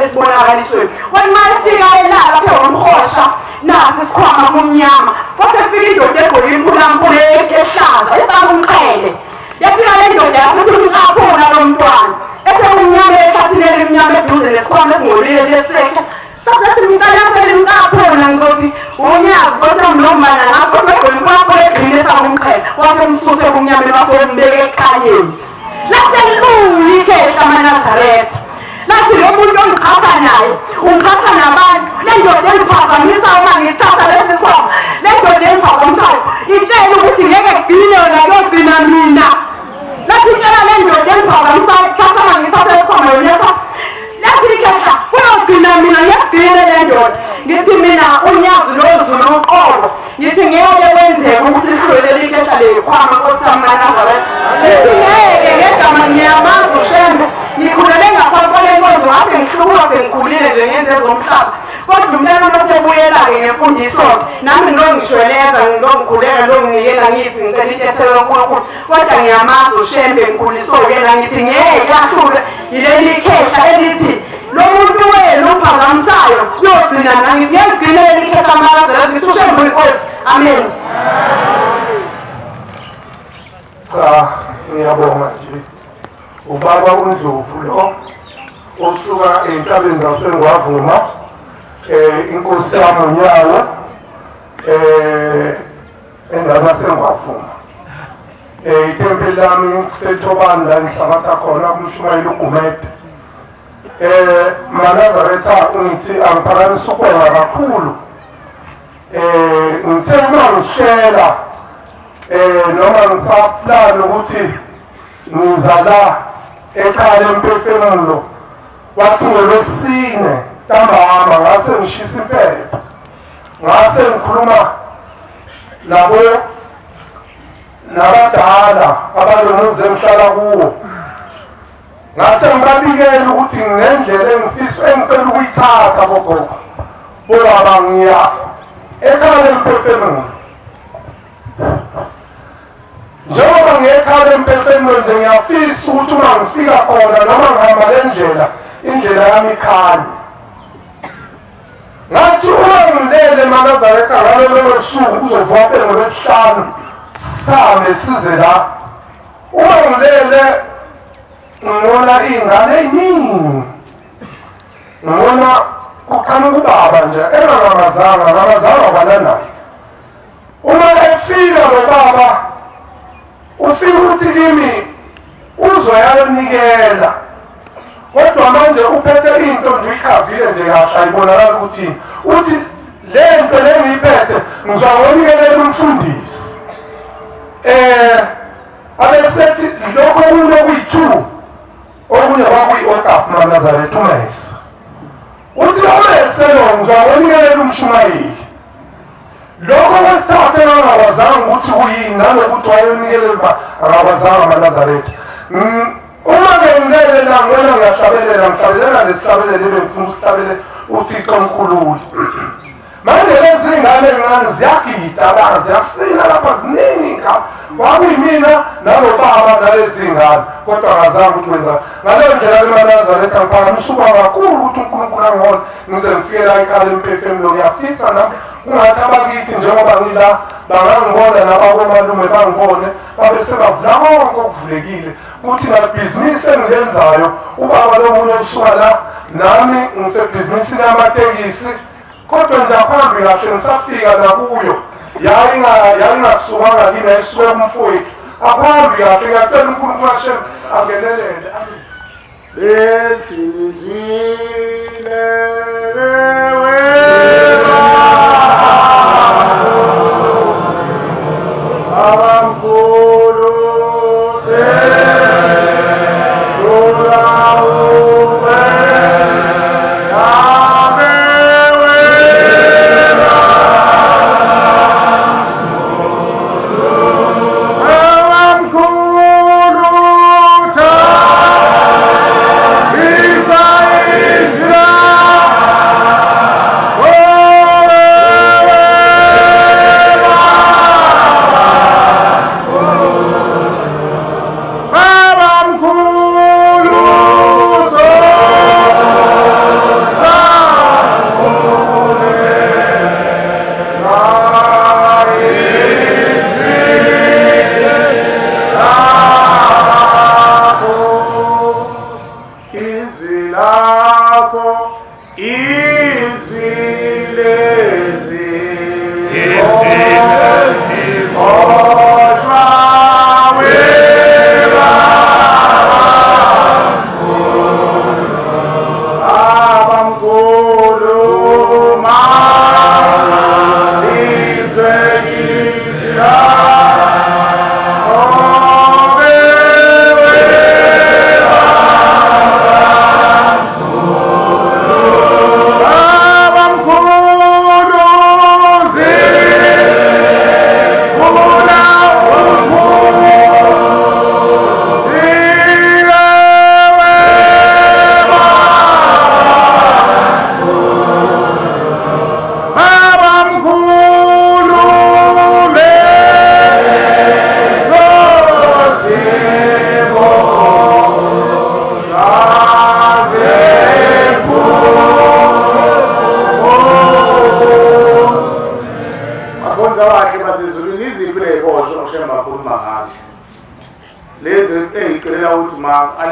esibonakalisweni. Wena uma efika elala phezu komhosha nasi isikhwama kumnyama. Wasefika indoda egqoke impunaphela ehlaza efaka umqhele. Yafika le ndoda yasesimqaphula lo mntwana esekumnyama ekhathini elimnyama eduze nesikhwama esingcolile lesekha. Sasesimcela selimqaphula ngizothi unyazi kosamlomana ngakho begqoke impunaphela egreen efaka umqhele wasemsuse kumnyama wasembeka ekhayeni. Laselula ikhehla Emanazaretha. Lathi yazi lo muntu ongiqhatha naye ungiqhatha nabantu le ndoda engiphazamisayo uma ngithatha lesi sibongo le ndoda engiphazamisayo itshela ukuthi ngeke kugcine yona yogcina mina lathi itshela le ndoda engiphazamisayo thatha uma ngithatha lesi sibongo yona lathi ikhehla kuyogcina mina ngiyagcine le ndoda ngithi mina unyazi lozulu uqobo ngithi ngeke wenzeke ukuthi lihlwele likhehla leyikhwama Nkosi yami kaNazaretha ngithi ngeke ngegama ngiyamazi uShembe ngikhulele ngaphansi kwalenkonzo ngase ngihluka sengikhulile nje ngenze ezomhlaba kodwa umntana masebuyela-ke ngemfundiso-ke nami ngilongishweleza ngilongikhuleka longinikela ngithi ngicela intethelo kaNkulunkulu kodwa ngiyamazi uShembe ngikhuliso-ke yena ngithi ngeke ahlule yileli khehla elithi lo muntu wena ophazamisayo uyogcina mina ngithi ngiyagcina leli khehla kaNazaretha ngithi uShembe uyinkosi amen. Cha, ngiyabonga nje ubaba uNdlovu lo osuka entabeni zaseNgwavuma inkosi yami uNyawo endaweni yaseNgwavuma ithempeli lami kuseThobani la ngihlabatha khona kumshumayeli uGumede maNazaretha ngithi angiphakamisa ukwena kakhulu ngithe uma ngishela noma ngisaplana ukuthi ngizala ekhaya emphefemulo wathi ngolwesine ntambama ngase ngishisa impepho ngase ngikhuluma nabadala abalomuzi engihlala kuwo ngase ngibabikela ukuthi nginendlela engicela ukuyithatha bogogo bolaba ngiya ekhaya emphefemulo njengoba ngekhaya emphefemulo nje ngiyafisa ukuthi uma ngifika khona noma ngihamba le ndlela indlela yami ikhali ngathi uma ngilele maNazaretha ngalolo suku kuzovuka phela ngolwesihlanu same size la uma ngilele ngibona iy'ngane ey'ningi ngibona kuqhamuka ubaba nje engangamazanga kwananaye uma efika nobaba ufika ukuthi kimi uzoyanikela kodwa manje uphethe into nje uyikhavile nje kahle ayibonakala ukuthi uthi le nto le ngiyiphethe ngizonikelela umfundisi abesethi lokho kunokuyi-2 okunye kwakuyi-okap maNazaretha umesa uthi omeselo ngizonikelela umshumayeli lokho kwesithathu engangakwazanga ukuthi kuyini nanokuthi wayenikele angakwazanga maNazaretha uma-ke ngilele la ngibona ngiyahlabelela nesihlabelelo ebengifuna usihlabele uThixo omkhulule manje lezi ngane encane ziyagida la ziyasina lapha ziningi ingane kwakuyimina nalobaba nalezi ngane kodwa ngazange ukuthi wenza ngaleyo ndlela maNazaretha ngiphakamisuka kakhulu ukuthi uNkulunkulu angihole ngize ngifike la ekhaya emphefemulo ngiyafisa nami kungathi abakithi njengoba ngila bangangibona nabakomalume bangibone babe sebavula konke okuvulekile ukuthi nabhizinisi engilenzayo ubaba lomunye usuka la nami ngisebhizinisini yamatekisi kodwa nje aphambi kahle ngisafika nakuyo yayingasukanga kini yayisuke kumfowethu aphambi kahle ngiyacela uNkulunkulu Hashem angenelele besinizile abamkhulu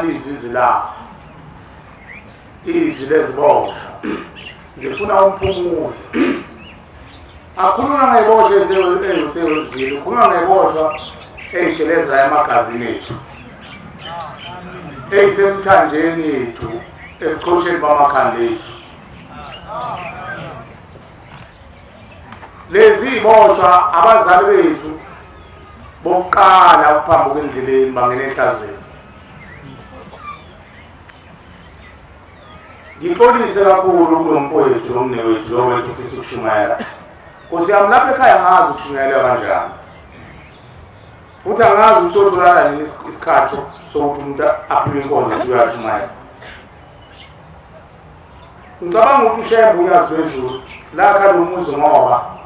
lizwi izilapha izwi leziboshwa zifuna umphumuzi akhuluma ngeboshwa ezivile ukhuluma ngeboshwa ey'geleza emagazini ethu ey'semthanjeni yethu ebuxosheni bamakhanda ethu lezi y'boshwa abazali bethu bokuqala ukuphambuka endleleni bangena ehlazweni ngixolise kakhulu kulo mfowethu nomnewethu lo wethu ufisa ukushumayela Nkosi yami lapha ekhaya ngazi ukushumayela kanjani futhi angazi ukuthi utholakala nini isikhathi sokuthi umuntu aphiwe inkonzo ukuthi uyashumayela ngicabanga ukuthi ushembe uyazi wezulu la khala umuzi ngoba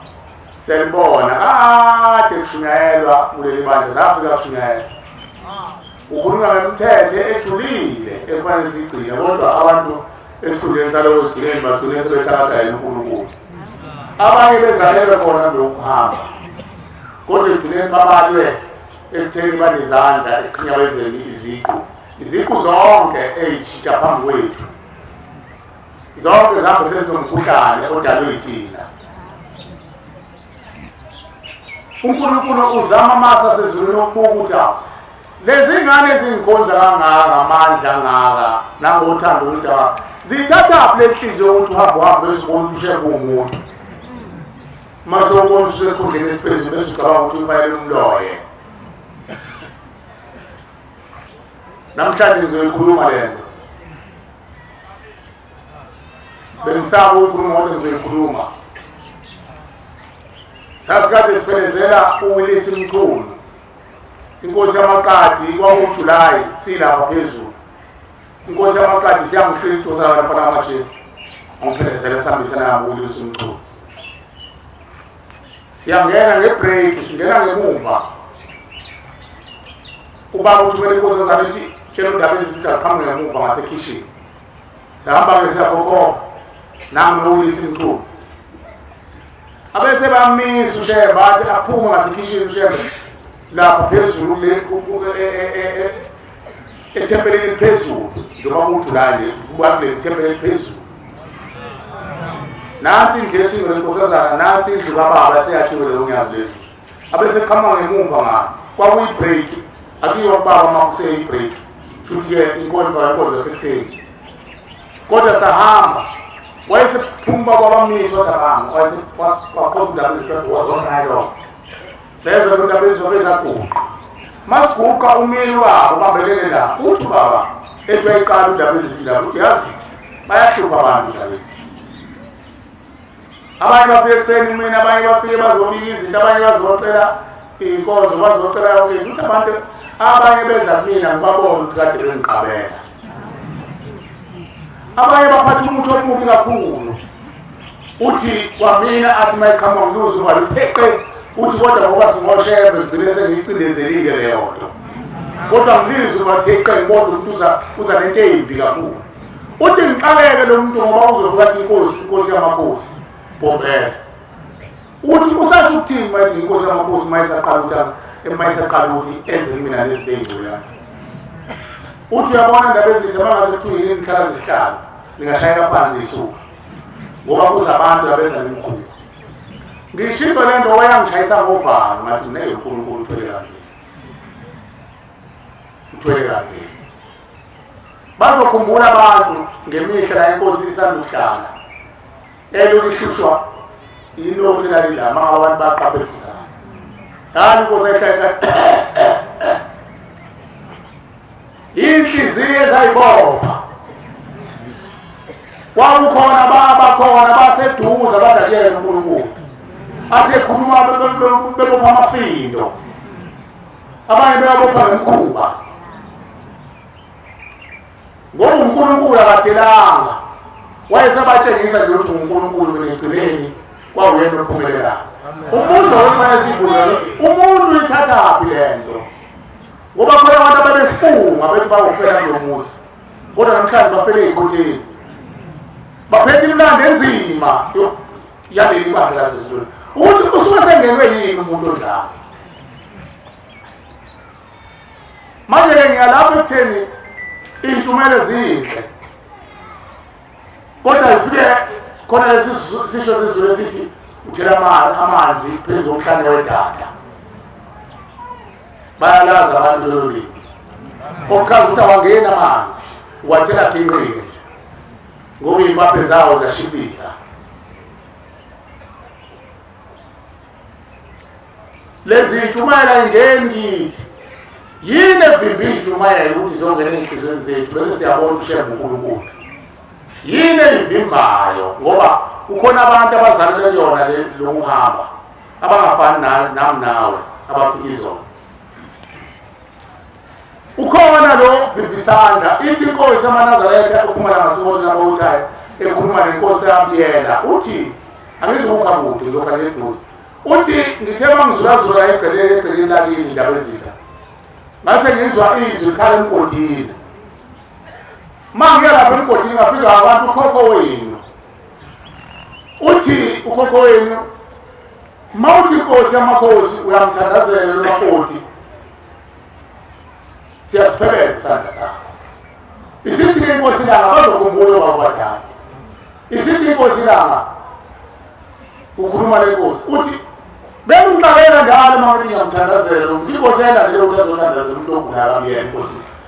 selibona kade kushunyayelwa kuleli bandla zafika kushunyayelwa ukhuluma ngemithetho ejulile ekufanele siyigcine kodwa abantu esikhundleni salowo egcineni bagcine sebethatha yena uNkulunkulu abanye bezalelwe khona lokuhamba kodwa egcineni babalwe ekutheni banezandla ekukhinyabezeni iziqu zonke ey'shintsha phambi kwethu zonke zihambe sezinomkhuhlane odalwe yithina uNkulunkulu uzama amasa sezulwini ukubuka ukuthi lezi ngane ezingikhonza kangaka amandla angaka nangothando oludaka zithatha le nhliziyo ukuthi uhambe wesibona ushebe umuntu mase ubona usesikhundleni esiphezulu bese ucabanga ukuthi ufanele umloye namhlanje ngizoyikhuluma le nto bengisaba ukuyikhuluma kodwa ngizoyikhuluma sasikade siphelezela uWillis Mchunu inkosi yamaqadi kwakuJulayi silapha phezulu inkosi yamaqadi siyangihlisa lapha namanje ngiphelezela sihambisana nabo uWillis Mchunu siyangena ngebreak singena ngemumva ubaba uthumela inkosi ezabethi tshela indaba ezithi aqhamuke ngemumva ngasekhishini sihamba ngesiyabhoko nami noWillis Mchunu abese bamisa ushembe bathi aphuma ngasekhishini ushembe lapha phezulu ethempelini phezulu njengoba kuJulayi kubalule ethempelini phezulu nansi indlethi ngelenkosazana nansi indlu kababa seyakhiwe leyo nyazi lethu abese qhamuka ngemumva ngani kwakuyibreak akiyo baba makusey break futhi ke inkonzo sekuseni kodwa sahamba wayesephuma kwabamiswa tabanga wakhomba indaba wazosayilo seza indaba ezizobezakho masiguqa umili wabo bambelele la uthi baba ethu ayiqala indaba ezithila ukuthi yazi bayahlupa abantu indaba ezi abanye bafike kuseni mina abanye bafike bazobika izinto abanye bazocela inkonzo bazocela yonke into abantu abanye beza kumina ngibabona ukuthi kade bengiqabela abanye baphatha umuntu omubi kakhulu uthi kwamina athi mayiqhamuka ngluzi walupheqe uthi kodwa ngoba singoshebe ngigcine sengiyicindezelile leyo nto kodwa ngilizwe batheqe ngibona ukuthi uza nento embi kakhulu uthi ngiqaleke lo muntu ngoba uzovuka athi inkosi yamakhosi bombela uthi usasho ukuthini mayithi inkosi yamakhosi mayisaqala ukuthi enze mina lezibengcula uthi uyabona indaba ezithi abangasethuyini nihlala ngihlala ningashayeka phansi isuku ngoba kuza abantu abeza nemkhulu ngishiso le nto wayangishayisa ngovalo ngathi mina uNkulunkulu uthwele kanzima bazokhumbula abantu ngemihla la inkosi isanduhlala elokihlushwa inothi lalilama abantu baqaphelisa yani inkosi ehlala inhliziyo ezayibopha kwakukhona babakhona baseduze abadakela uNkulunkulu athe khuluma bebopha amafindo abanye bebopha ngemkhuba ngoba uNkulunkulu akadelanga wayesabatshengisa nje ukuthi uNkulunkulu benegcineni kwawuyena ophumelelayo umbuzo wemali sibuza ukuthi umuntu uyithathaphi le nto ngoba khona abantu ababefunga bethi bawufela kulo muzi kodwa namhlanje bafele ey'khotheni baphethe imlando enzima yaleli bandla lasezulwini ukuthi usuke sengenwe yini umuntu onjalo manje-ke ngiyalapho ekutheni iy'ntshumayelo zinhle kodwa ifike khona lesi sisho sezulu esithi uthela amanzi phezu komhlane wedada bayalaza abantu lelo limi okuchaza ukuthi awangeni amanzi uwathela kinqile ngoba iy'mpaphe zawo ziyashibika. Lezi iy'ntshumayelo ayingeni kithi yini evimba iy'ntshumayelo ukuthi zongena ey'nhliziyweni zethu bese siyabona ushemba uNkulunkulu yini eyivimbayo ngoba kukhona abantu abazalelwe kuyona lokuhamba abangafani nami nawe abafika izona. Ukhona lo Vimbisandla ithi inkosi yamaNazaretha uphumela ngasomothi nabawuthayo ekhuluma nenkosi yabiyela uthi angizukuka kude ngizokhala eduze uthi ngithe mangizulazula egceleni lakini indaba ezitha ngase ngizwa izwi likhala emgodini mangiya lapha emgodini ngafika abantu ukhokho wenu uthi ukhokho wenu mawuthi inkosi yamakhosi uyamthandazela lo makoti siyasipheleza isandla sakho. Isithi inkosi langa bazokhumbula babadala. Isithi inkosi langa ukhuluma lenkosi uthi bengimxakela njalo mawuthi ngiyamthandazela lo muntu inkosi yalandela ukuthi azothandazela umuntu ogula kamyena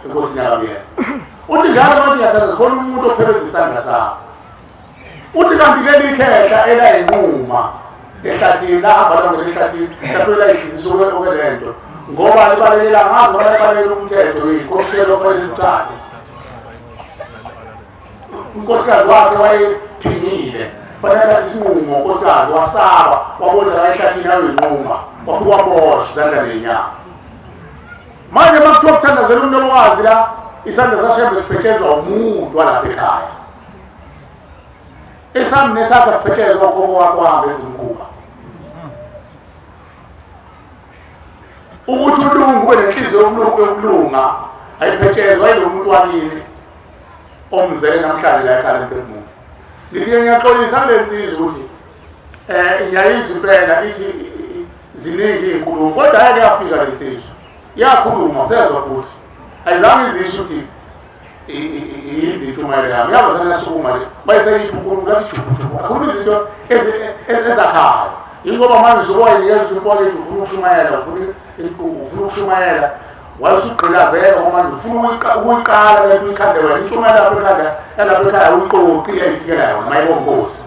inkosi yakamyena uthi njalo mawuthi ngiyathandazela khona umuntu opheleza isandla sakho uthi kanti leli ikhehla elayinquma ehlathini lahamba lonke ehlathini lapho ihlizisa okwelento ngoba libalekela ngazo libalekela umthetho yinkokhelo ofanele uthathe. Unkosikazi wakhe wayephingile fanele athathe isinqumo unkosikazi wasaba wabona wayehlathini ayinquma wafika waboshwa izandla nenyama. Manje makuthiwa kuthandazela umntokazi la isandla sashembe siphetshezwa umuntu walapha ekhaya esami nesakhe siphetshezwa ukhokho wakho wahamba ezimkhuba ukuthi ulungu ube nenhliziyo yokulunga ayiphetshezwa yilo muntu wakini omzele namhlanje la ekhaya emphefumulo. Ngithi ngiyaxolisa kule nsizwa ukuthi ngiyayizwa impela ithi ziningi iy'nkulumo kodwa yake yafika le nsizwa yakhuluma sezwa futhi ayizange izisho ukuthi yini intshumayelo yami yaba sanasukuma le bayiseyiphi unkulunkulu athi jubujubu akhuluma izinto ezakhayo ingoba manje uzowayinikeza ukuthi impolo yethu ufuna ukushumayela ufuna ukushumayela wayesugqilazela ngoba manje ufuna ukuyiqala lento uyikhande wena intshumayelo lapho ekhanda yalapho ekhaya uyiqoqi yayifikela yona mayibonga Nkosi.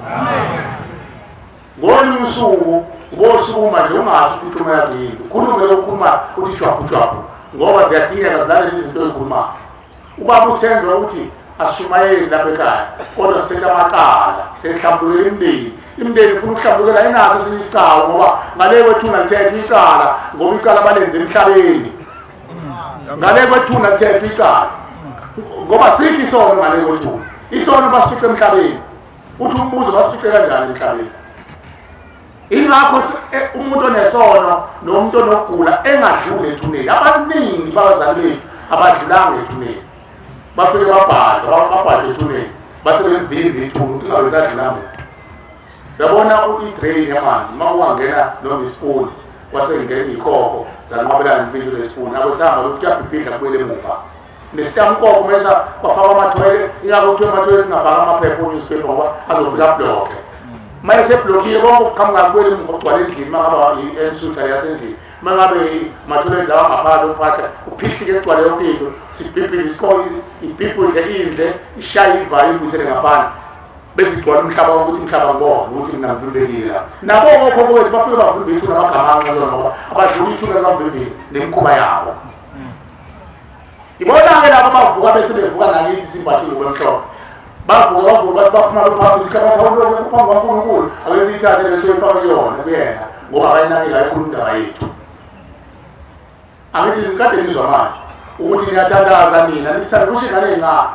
Ngolunye usuku ngosukuma nje ungazi ukuthi intshumayelo yini ukhulume lokukhuluma uthi jwabu ngoba ziyadingeka zilalele izinto oyikhulumayo. Ubaba uSendwa ukuthi ashumayeli lapha ekhaya kodwa sithetha amacala sihlambulule imindeni ufuna ukuhlambulula inaso esinye isicawu ngoba ngale kwethuna lithetha icala ngoba icala balenze emhlabeni ngale kwethuna lithetha icala ngoba sikho isono ngale kwethuna isono basifice emhlabeni uthi umbuzo basifice kanjani emhlabeni. Ingakho umuntu onesono nomuntu onokugula engadluli ethuneni abaningi babazali bethu abadlulanga ethuneni bafike babhadle ethuneni base bemvimbi ithuna ukuthi ingabe sadlula muntu. Yabona i-drain yamanzi uma uwangena noma isipuni wasengena iy'khokho zanqwabelana mfilo lesipuni akwethamba lokuthi kuyabhibhidla kubuyele emuva nesitamkoko mesa bafaka amathoyile ingakho kuthiwa amathoyile kungafaka amaphepha onyuziphepha ngoba azofika abhlokhe uma eseblokile konke okuqhamuka kubuyele emuva kugcwala endlini uma ngaba i-ensutha yasendlini uma ngabe mathoyile lawa ngaphakathi omphatha uphihlike kugcwale yonke into sibhibhile isikole ibhibhudle indle ishaye ivale ibuyisele ngaphandle besigcwala umhlaba ukuthi umhlaba ngibona ukuthi mina ngivulekile la nabo okhokho wethu bafike bavimba ithuna amagama ancane ngoba abadlula ithuna bavimbi nemikhuba yabo. Ibona-ke labo bavuka bese bevuka nakithi simbathile kwemhlophe bavuka baphuma baphambi isikhabathawuloko kuphambi kwaNkulunkulu akesiyithathe lesoyifaka kuyona kuyena ngoba akayinakile ayikhuluma indaba yethu. Angithi kade ngizwa manje ukuthi ngiyathandaza mina nisithanda kusho ingane ey'ncane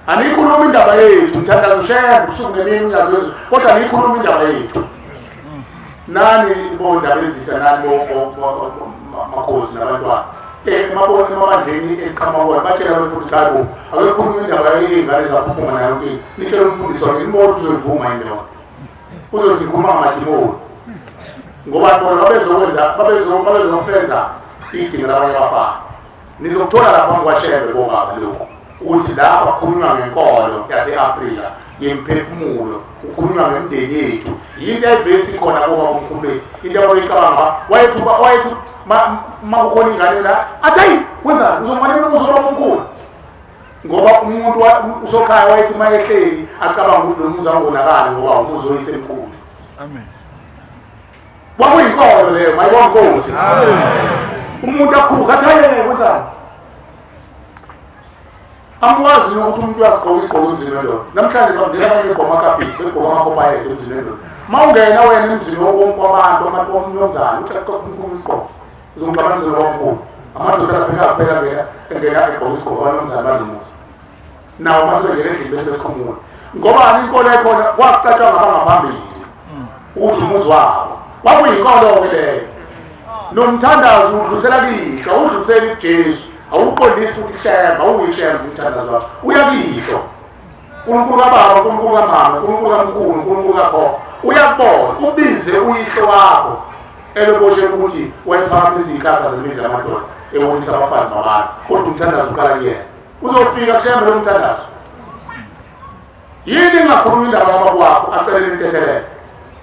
aniyikhuluma indaba yethu ngithandaza ushembe usuku nemini unyaka wezulu kodwa aniyikhuluma indaba yethu. Nani bondaba ezitha nani makhosi nabantwana emabandleni eqhamakona batshela abafundisi hayi bo akekhuluma indaba yey'ngane zaphuma nayo yonke nitshela umfundisi wakhe imoto uzoyivuma indona uzothi ngikhuluma ngamadimoni ngoba bona babezofeza idinga labanye abafana nizokuthola lapha kwashembe bongaba lokhu ukuthi lapha kukhulunywa ngenkolo yase-Afrika yemphefumulo ukhulunywa ngemndeni yethu yinto ayivesi khona kuba omkhulu bethu into abayicabanga wayethu ma ukhona ingane la athi hayi wenzani uzomfanele umuzi omkhulu ngoba umuntu usokhaya wayethi uma ehleli acabanga ukuthi lo muzi awubonakali ngoba umuzi oyisemkhulu. Amen. Kwakuyinkolo leyo mayibona Nkosi. Amen. Umuntu akhuza athi hayi wenzani amwazi ukuthi umuntu uyazigqoka isigqoko emzini lo namhlanje bangena abangegqoma akabhisi begqoka amakopayede emzini lo ma ungena wena emzini wabantu omnomzana uthi akukhulukhulu isigqoko uzongixabanisa lo omkhulu amadoda apheka kuphela engena egqoka isigqoko abanomzana badlumuza nawo masebengena endlini bese sikhumula ngoba inkolo ekhona kwakucatshwa ngabangaphambili ukuthi umuzi wabo kwakuyinkolo-ke leyo nomthandazo udlulisela lihlo awudluliseli uJesu awuqondisi ukuthi shemba awuyishemba umthandazo wakho uyakisho uNkulunkulu kababa uNkulunkulu kamama uNkulunkulu kamkhulu uNkulunkulu kakho uyakubona ubize uyihlo wakho eloboshela ukuthi wayephakamisa iy'kakha zemizi yamadoda ewonisa abafazi babantu kodwa umthandazo uqala kuyena uzofika kushembe lo mthandazo yini ngakhuluma indaba yamakwakho acelele intethelelo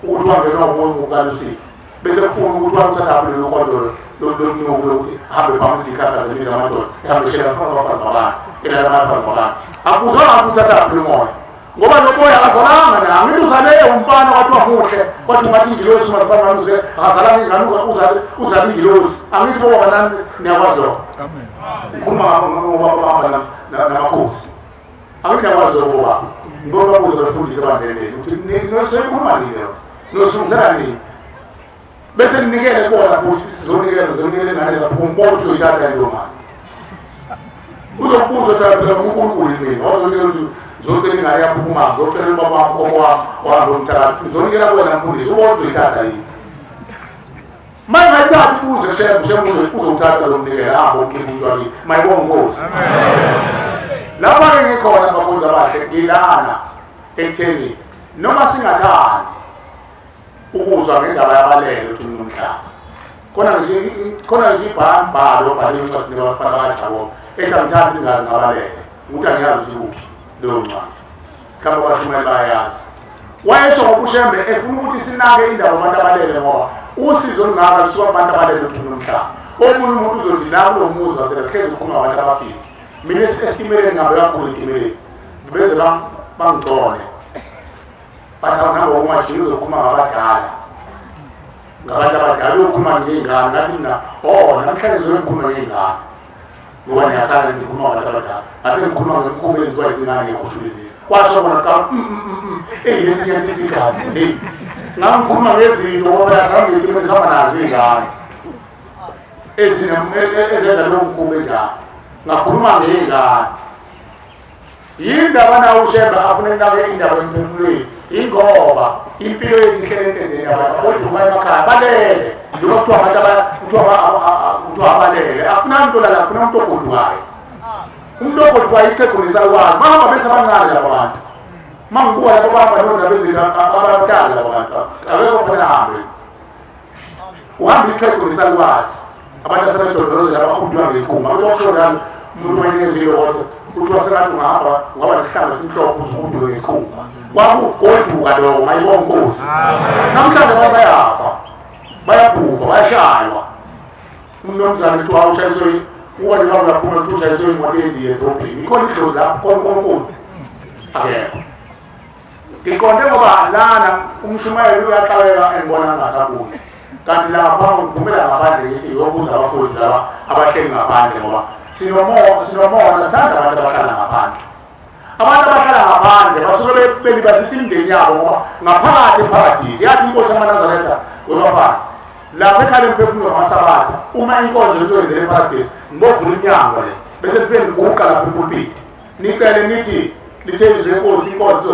ukuthi uhambenwa umoya mukaLucifer bese kufuna ukuthi wamthathaphe lelo kondolo lomnuku lokuthi ahambe phamisa iy'kakha zemizi yamadoda ehambeshela abafazi babantu elala abafazi babantu akuzwanga ukuthi uthathaphe lo moya ngoba lo moya akazalanga nami into uzale umfana kwathiwa muhle kwathi ungathi ingilosi umasibananuze akazalanga ingane uzale ingilosi angithi boba banani niyakwazi lokho. Ngikhuluma ngobaba namakhosi angithi niyakwazi lokho bobaba ngoba babuza befundise ebandleleni ukuthi nosekhuluma nini leyo nosilungisela nini bese ninikele kubona futhi sizonikele ingane zaphuma ukuthi uzoyithatha leyo mali uzokubuza ukuthi phela uNkulunkulu yini wazonikela ukuthi uzocela ingane yaphuma uzocela ubaba wakho wahamba umthatha uzonikela kuwena mfundisi ubona uzoyithatha yini manje ngayithatha ubuze shembe uzowuthatha lo mnikelo hamba ukhipha wakhe mayibonge Nkosi. Lapha-ke ngikhona abafundi abahle ngilana ekutheni noma singathandi ukuzwa ngendaba yabalele uthumi nomhlaba khona nje ibhambalo obhaliwe encwadini yabafana kaJakobe ethi angithandi ingazi ngabalele ukuthi angiyazi ukuthi kuphi leyo ncwadi mhlawumbe abashumeli bayayazi wayesho ngokushembe efuna ukuthi sinake indaba abantu abalele ngoba usizo olungaka lusuka kubantu abalele uthumi nomhlaba omunye umuntu uzothi la kulo muzi wasehlezi ukhuluma abantu abafile mina esitimeleni ngabe kakhulu etimeleni beze bangigcone bathi awunamba ukungajiyo uzokhuluma ngabadala ngabantu abadala uyokhuluma ngey'ngane ngathi mina namhlanje ngizokhuluma ngey'ngane ngoba niyakhala ngikhuluma ngabantu abadala ngase ngikhuluma ngemkhuba eyenziwa izingane ngekhushulizisa kwasho bona kuqala lento iyantisa igazi leyi ngangikhuluma ngezinto ngoba yazami ngetimeni zihamba nazo iy'ngane ezenza leyo mkhuba endala ngakhuluma ngey'ngane yindaba nawo ushemba afuna kunake indaba yemphefumulweni ingoba impilo yethu ihlele entendeni abantu kodwa uma emakhaya balele njengoba kuthiwa abalele afuna umuntu olala afuna umuntu ogodukayo umuntu ogodukayo iqeqonisa kwazi bahamba bese abancane laba bantu uma ngibuka lapho bahamba nondaba ezinto abadala laba bantu akekho kufanele ahambe uhamba iqeqonisa kwazi abantu asebedolozela abakhudwa ngey'khumba abantu bakusho njalo umuntu wayenyezile kodwa ukuthi wasengathi ungahamba ungaba nesihlanga simhlophe uzuhuduke ngesikhumba kwakugoduka lokho mayibonge Nkosi. Namhlanje abantu bayafa bayabhubha bayashaywa umnumzane kuthiwa ushayiswe kuba nje bakuyaphuma ukuthi ushayiswe imoto endiye edrobheni ikhona idlozi lapho konkulunkulu akekho ngiqonde ngoba lana umshumayeli uyaxabeka engibona ngasabuni kanti lapha ngiphumela ngaphandle ngithi yobuza abafundi laba abahleli ngaphandle ngoba sinomona sithanda abantu abahlala ngaphandle abantu abahlala ngaphandle basuke belibazisa imindeni yabo ngoba ngaphakathi eparadisi yathi inkosi yamaNazaretha webafana lapha ekhaya emphefumulo ngamasabatha uma inkonzo yokwenzela eparadisi ngibovula iminyango le bese nifike ngiguqa lapha epulpiti nicele nithi lithenjiswe inkosi inkonzo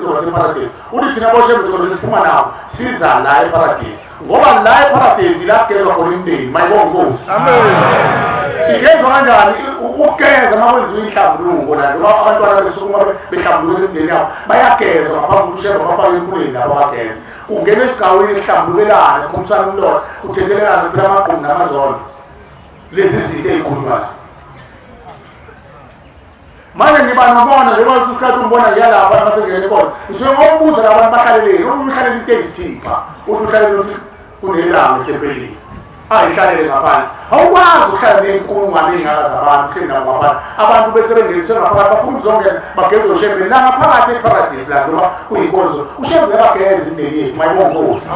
izoba separadisi uthi thina boshembe sizobe siphuma nawo siza la eparadisi ngoba la eparadisi la kugezwa khona imindeni mayibonge Nkosi. Igezwa kanjani ukugeza uma kwenziwa inhlambuluko la ngoba abantwana besukuma behlambuluke imindeni yabo bayagezwa ngaphambi kokuthi ushembe bafake emfuleni lapho bageza ungena esigawini ehlambulukelana kukhulumisana umlomo uthethelelana phela amagqumi namazondo lezi zinto ey'khulunywa la manje ngiba nobona njengoba sisikhathi umbona yalapha masengene khona ngisuke ngokubuza labantu bahlaleleni umhlaleli into ezithipha uthi uhlalele ukuthi kunelanga ethempelini ayihlalele ngaphandle awukwazi ukuhlala ney'nkulungwane ey'ngaka zabantu khleni ngaphandle abantu besebengeniswe ngaphakathi bafuna ukuzongena bageze ushembe la ngaphakathi eparadisi la noma kuyinkonzo ushembe uyabageza imindeni yethu mayibongosi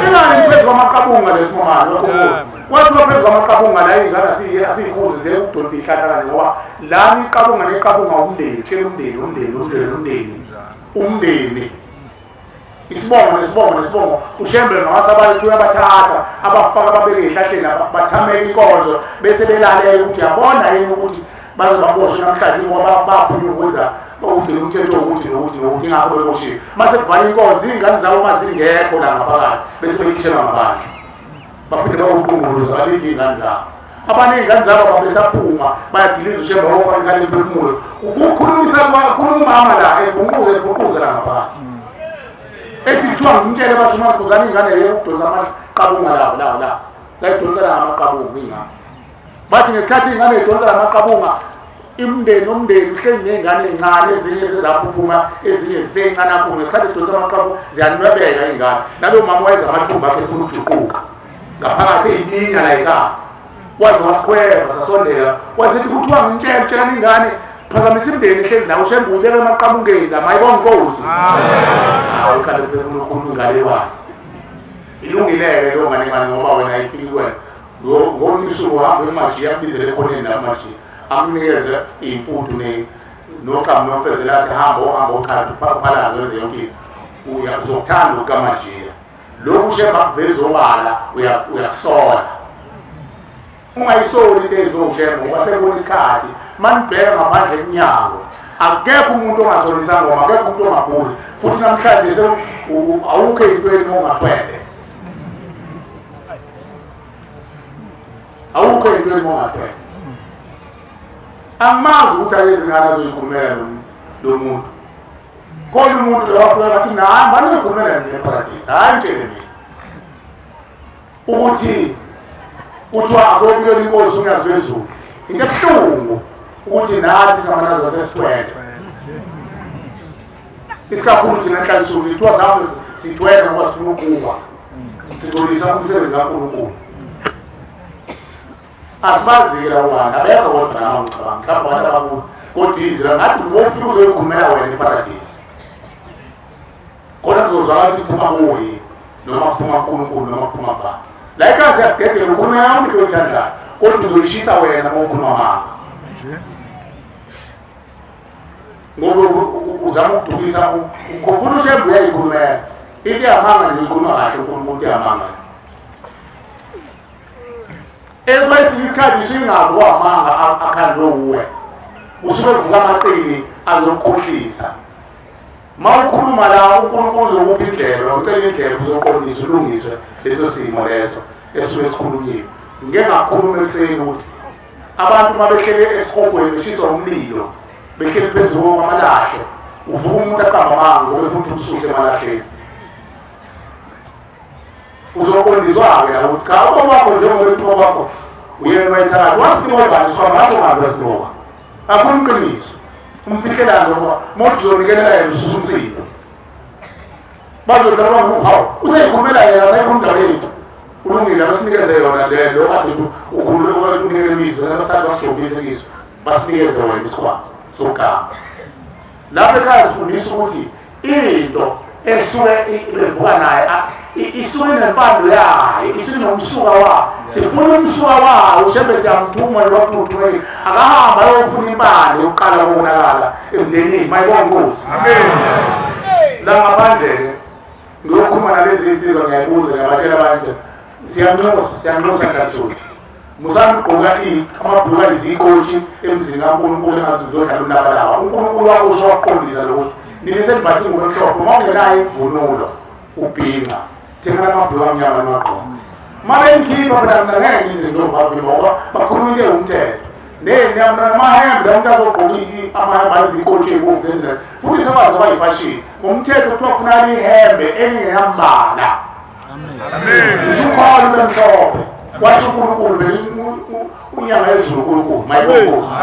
ingani phezu kwamaqabunga lesimomalo kwathiwa phezu kwamaqabunga la iy'ngane asiyikhuzi ziyekudonsa iy'hlahlakane ngoba lani iqabunga neqabunga umndeni hleli umndeni isibongo ushembe ngamasabali uyabathatha abafaka babeke ey'hlahleni bathamele inkonzo bese belalela ukuthi yabona yini ukuthi baze baboshwe namhlanje ngoba baphunywa ukwenza ukugcina umthetho wokuthi nokuthi ingakho beboshiwe mase kuvala inkonzo iy'ngane zabo mazingekho la ngaphakathi bese beyikhishelwa ngaphandle baphinde bawuqunguluza balinde iy'ngane zabo abanye iy'ngane zabo babesaphuma bayadiliza ushembe wofaka ingane emphefumulo khuluma umama la eguquze la ngaphakathi ethi kuthiwa ngimtshele bathi umakhuzana ingane yekudonsa amaqabunga la sayidonsela ngamaqabunga ingane bathi ngesikhathi ingane idonsela ngamaqabunga umndeni uhleli ney'ngane ey'ncane ezinye sezaphuphuma ezinye zisencane kakhulu ngesikhathi idonsa amaqabunga ziyanwebeka iy'ngane nalowo mama wayeza amathumba akhe efuna ukujuquka ngaphakathi ey'minya la ekhaya waze wasikhweba sasondela wazethi kuthiwa ngimtshelani ingane phazamisa imndeni ehleli nawe ushembe uyibeka emaqabungeni la mayibonga inkosi ukhale ukhuluma ingane wayo ilungileke leyo ngane ngoba wena ayifiki kuwena ngokusuku uhambe emajiya akubizele ekhoneni la emajiya akunikeze iy'mfudu noqamu nofezela athi hamba uchatha uphalaze wenze yonke uzokuthanda ukamajiya lokhu ushembe akuveza obala uyasola ungayisoli into ezizokushembe ngoba sekubona isikhathi manibheka ngaphandle emnyango akekho umuntu ongasolisanga ngoba akekho umuntu ongaguli futhi namhlanje awukho ey'ntweni ongathwele angimazi ukuthi akezingane azoyikhulumela lo muntu khona umuntu lowafuna bathi nahamba niyokhulumela mina eparadisi hayi mtshele mina ukuthi kuthiwa akobiyona inkosi unyazi wezulu into ebuhlungu ukuthi nathi samanaza sesikwethe isikakhulu thina nhlansuku kuthiwa zami sithwele ngoba sifuna ukuwa sidlulisa umsebenzi kaNkulunkulu asibazi-ke la ubani abekho kodwa nama ngicabanga mhlawumbe abantu abakulo kodwa izila ngathi ngofika uzoyikhulumela wena eparadisi khona kuzozwakala ukuthi kuphuma kuwe noma kuphuma kuNkulunkulu noma kuphuma ba la ekhaya siyakudedela ukhuluma yami into oyithandayo kodwa uzoyishisa wena uma ukhuluma mama ngoba uzama ukudukisa ukufuna ushembe uyayikhulumela into yamanga nje uyikhuluma kahle uNkulunkulu yamanga ekwesinye isikhathi usuyingabo wamanga akhandwe uwe usuke kuvuka amaqili azokukhohlisa ma ukhuluma la uNkulunkulu uzokupha indlela ucela indlela uzoqondisa ulungiswe leso simo leso esuke sikhulunyiwe ngeke ngakhuluma ekuseni ukuthi abantu uma behlele esihogweni beshiswa umlilo behleli phezulu kwamalahle uvuka umuntu aqamba amanga ngoba efuna ukususe emalahleni uzoqondiswa-ke la ukuthi cha uba wakho njengoba ethi uba wakho uyena wayethakathi wasinibani sikwamatsho ngabe wasinoka akho umqiniso umfihlelane ngoba mothi uzonikelela yena ususa umsindo bazodala hawu useyikhulumela yena asayikhuluma indaba yethu ulungile abasinikeze yona lelo kade ukhulunikele imizwa abasali basijobise kiso basinikeze wena isikhwama sogama lapho ekhaya sifundisa ukuthi into esuke bevuka naye isuke nempando yayo isuke nomsuka wayo sifuna umsuka wayo ushembe siyamthuma lokuthumela akahamba ayofuna impande yokuqala ukubonakala emndenini mayibonga inkosi amen la ngaphandle ngiyokhuluma nalezi insizwa ngiyayibuza ngabatshela abantu siyanxusa kathuli musamgqoka amabhuluka izikotshi emzini kaNkulunkulu engazizodlala unabalaba uNkulunkulu wakho usho waqondisa lokuthi nini senibhathi ngomhlophe uma ungenayo imvunulo ubhinqa thengela amabhuluka amnyama nomagqoka uma bengikhipha mina ngeke ngizinto bavima ngoba bakhulumile umthetho namahembe umuntu azogqoka amahembe ayizikotshi ey'bomvu ngezindlela futhi sebazi bayifashini ngomthetho kuthiwa kufunakala ihembe elingenambala usukhona ube mhlophe washo uNkulunkulu unyanga yezulu uNkulunkulu mayibonga inkosi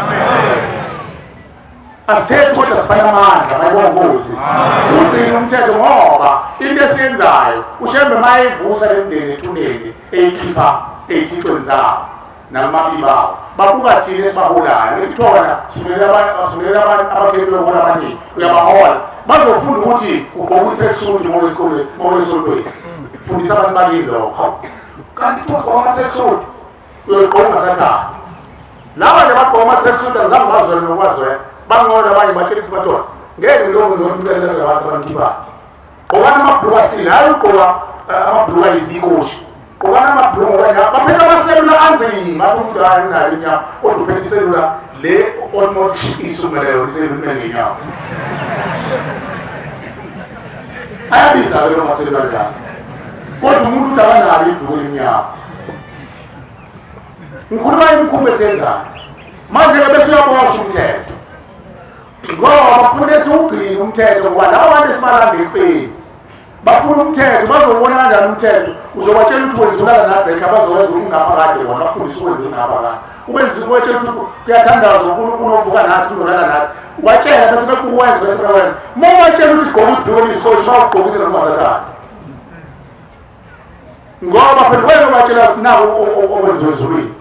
asithethi kodwa sifana amandla mayibongozi siwugcina umthetho ngoba into esiyenzayo ushembe mayivusa lemndeni ethuneni eyikhipha eyithixweni zabo nakumabibi babo babuka thina esibaholayo ekuthiwa basulela abantu abakhethwe ukuhola abaningi uyabahola bazofunda ukuthi ugqoka i-tracksuit mowesolweni fundisa abantu bakini lokho kanti kuthiwa sigqoka ama-tracksuit uyogqoka ungasathandi laba nje bagqoka ama-tracksuit azange bazwele nokwazwela bangcono abanye batshela ukuthi madoda ngeke ngilonge nokumcelela abantu abanikhibayo gqokana amabhuluku asile hayi ugqoka amabhuluku ayizikoshi gqokana amabhuluku ngoba baphethe amaselula anzima athi umuntu hayi unayo inyawo kodwa uphethe iselula le almost isumeleyo iselula ngenyawo ayabiza-ke lo maselula njalo kodwa umuntu uthi akanalo ibhuluku lenyawo ngikhuluma imikhuba esiyenzayo manje-ke bese uyabosha umthetho ngoba bafuna siwugcine umthetho ngoba laba bantu esibalanda efeni bafuna umthetho bazobona kanjani umthetho uzobatshela ukuthi wenzulala nabrekha bazowenza ukungaphakade bona bafundisa ukwenza ukungaphakade ubenza ubatshela ukuthi kuyathandaza unovuka nathi unolala nathi ubatshela bese bekuwenza bese bewenza uma ubatshela ukuthi gqoka ibhuluku eliyisikhoshi bawugqokise nokungasathandi ngoba phela wena ubatshela ukuthi nako okwenziwe ezulwini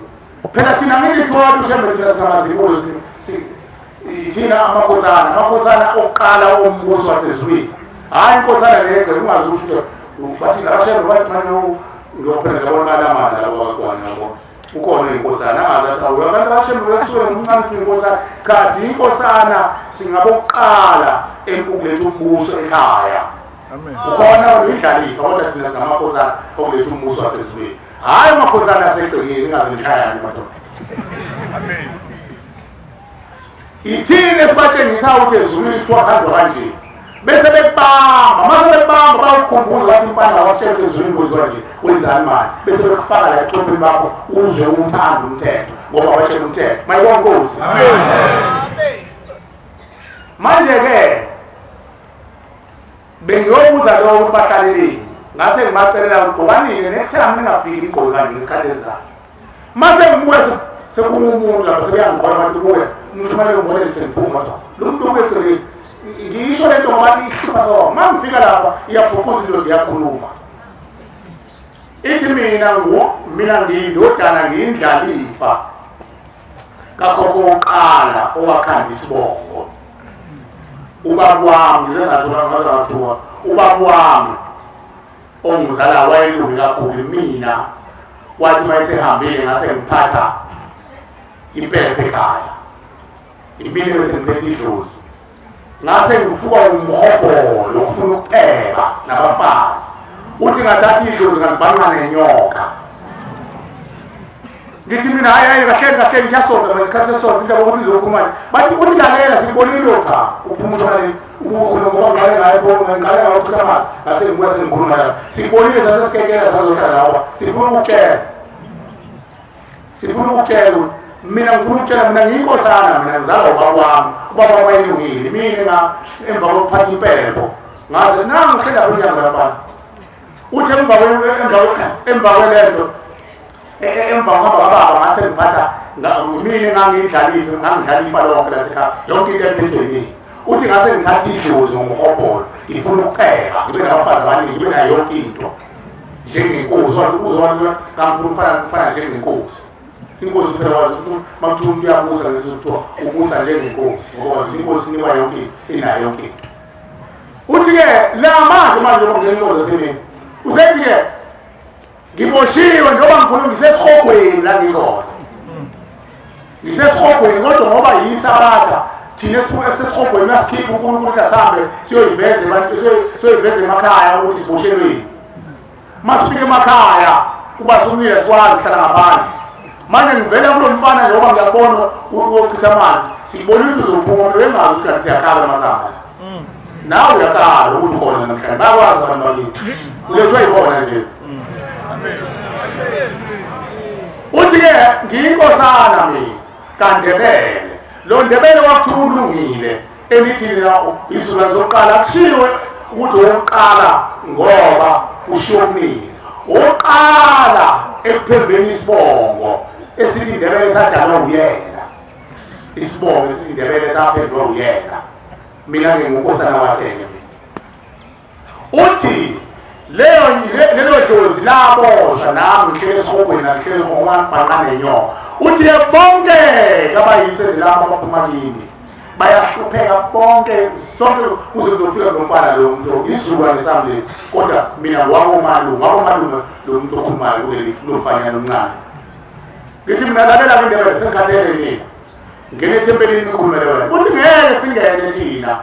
phela thina ngilithola ushembe thina singamazibulo thina amakhosana okuqala ombuso wasezulwini hayi inkosana leke ungazi ukuthi bathi labashembe bathi manje ngiyophela ngabona amandla labo bakhona yabo ukhona inkosana angazi athi awu abantu abashembe besuke ngomncane ukuthi inkosana cha siyinkosana singabokuqala empukulethu umbuso ekhaya amen ukhona uyidlalifa kodwa thina singamakhosana okulethu umbuso wasezulwini hayi amakhosana asegcekeni ingazi ngikhayani madoda amen ithini esibatshengisa ukuthi ezulwini kuthiwa kanjwa kanje bese bekubamba mase bekubamba bawukhumbuza ukuthi mfana wasishela ezulwini kwenziwa nje wenzani manje bese bekufaka la eqopheni bakho uzwe uthanda umthetho ngoba watshela umthetho mayibona Nkosi amen manje-ke bengiyobuza lo ukuthi bahlaleleni ngase ngibacelela ukuthi gqokanike next time ningafiki igqoke kanje ngesikhathi esizayo mase ngibuya sekumuntu lapha sebeyangiqola abantu kuya umshumayelo ngibonele sengiphuma lo muntu okwegcekeni ngisho lento ngoba ihlupha so uma ngifika lapha iyabhukuza into ngiyakhuluma ithi mina ngiyindodana ngiyindlalifa kakhokho oqala owakhanda isibongo ubaba wami ngizengathola ngazathuka ubaba wami ongizala wayelungi kakhulu mina wathi mayesehambile ngase ngiphatha impepho ekhaya imini bese ngiphethe idlozi ngase ngifuka umhobholo ukufuna ukuceba nabafazi uthi ngathatha idlozi ngibhanqa nenyoka ngithi mina hayi kahle ngiyasonda ngesikhathi sesonto into ukuthi lokhu manje bathi uthi lalela sibonile cha uphuma ushona ngoba ngale ngayo ngale ngayo ukuthi manje ngase ngibuya sengikhuluma la sibonile sasesikekela sazohlala lawa sifuna ukutshela mina ngifuna ukutshela mina ngiyinkosana mina ngizalwa ubaba wami wayelungile mina emva kokuphatha impepho ngaze nangu ngihlela kunyanga lapha uthi emva kwelento emva kwababa ngase ngiphatha mina ngangidlalifa lonke lasekhaya yonke into emphethe yini uthi ngase ngithatha idlozi ngomhobholo ngifuna ukuceba ngibe nabafazi abaningi ngibe nayo yonke into njengenkosi uzona ngifuna ukufana njengenkosi inkosi phela wazi ukuthi makuthiwa umuntu uyabusa ngesithiwa ubusa njengenkosi ngoba inkosi inikwa yonke inayo yonke uthi-ke la manje ngokungena semini usethi-ke ngiboshiwe njengoba ngikhuluma ngisesihogweni la ngikhona ngisesihogweni kodwa ngoba yisabatha thina esesihogweni masikhipha uNkulunkulu ukuthi asambe siyoyiveze emakhaya ukuthi siboshelweni masifike emakhaya kuba sumile sikwazi sihlala ngaphandle manje ngivela kulo mfana njengoba ngiyabona uyochitha amanzi sibona ukuthi uzophuma wengazi ukuthi kanti siyakhala amasamba nawe uyakhala ukuthi ukhona namhlanje bakwazi abantu bakini ulethwe yikhona nje uthi-ke ngiyinkosana mina kaNdebele lo Ndebele wakuthiwa ulungile emithini la izukulwane zokuqala kushiwe ukuthi wokuqala ngoba ushiwo okuningi wokuqala ekuphembeni isibongo esithi Ndebele sadalwa uyena isibongo esindebele saphendwa uyena mina ngingunkosana wathenge uthi lelo jozi labosha nami ngihlele esihogweni ngihlele ngomabhanqa nenyoka uthi bonke abayise labo abaphuma kini bayahlupheka bonke sonke kuze kuzofika nomfana lo muntu isizukulwane sami lesi kodwa mina wakomalume lo muntu okhumayo kuleli lomfanyana omncane ngithi mina lalela indebele sengikhathele nini ngene ethempelini ngikhulumele wena uthi ngeke singene thina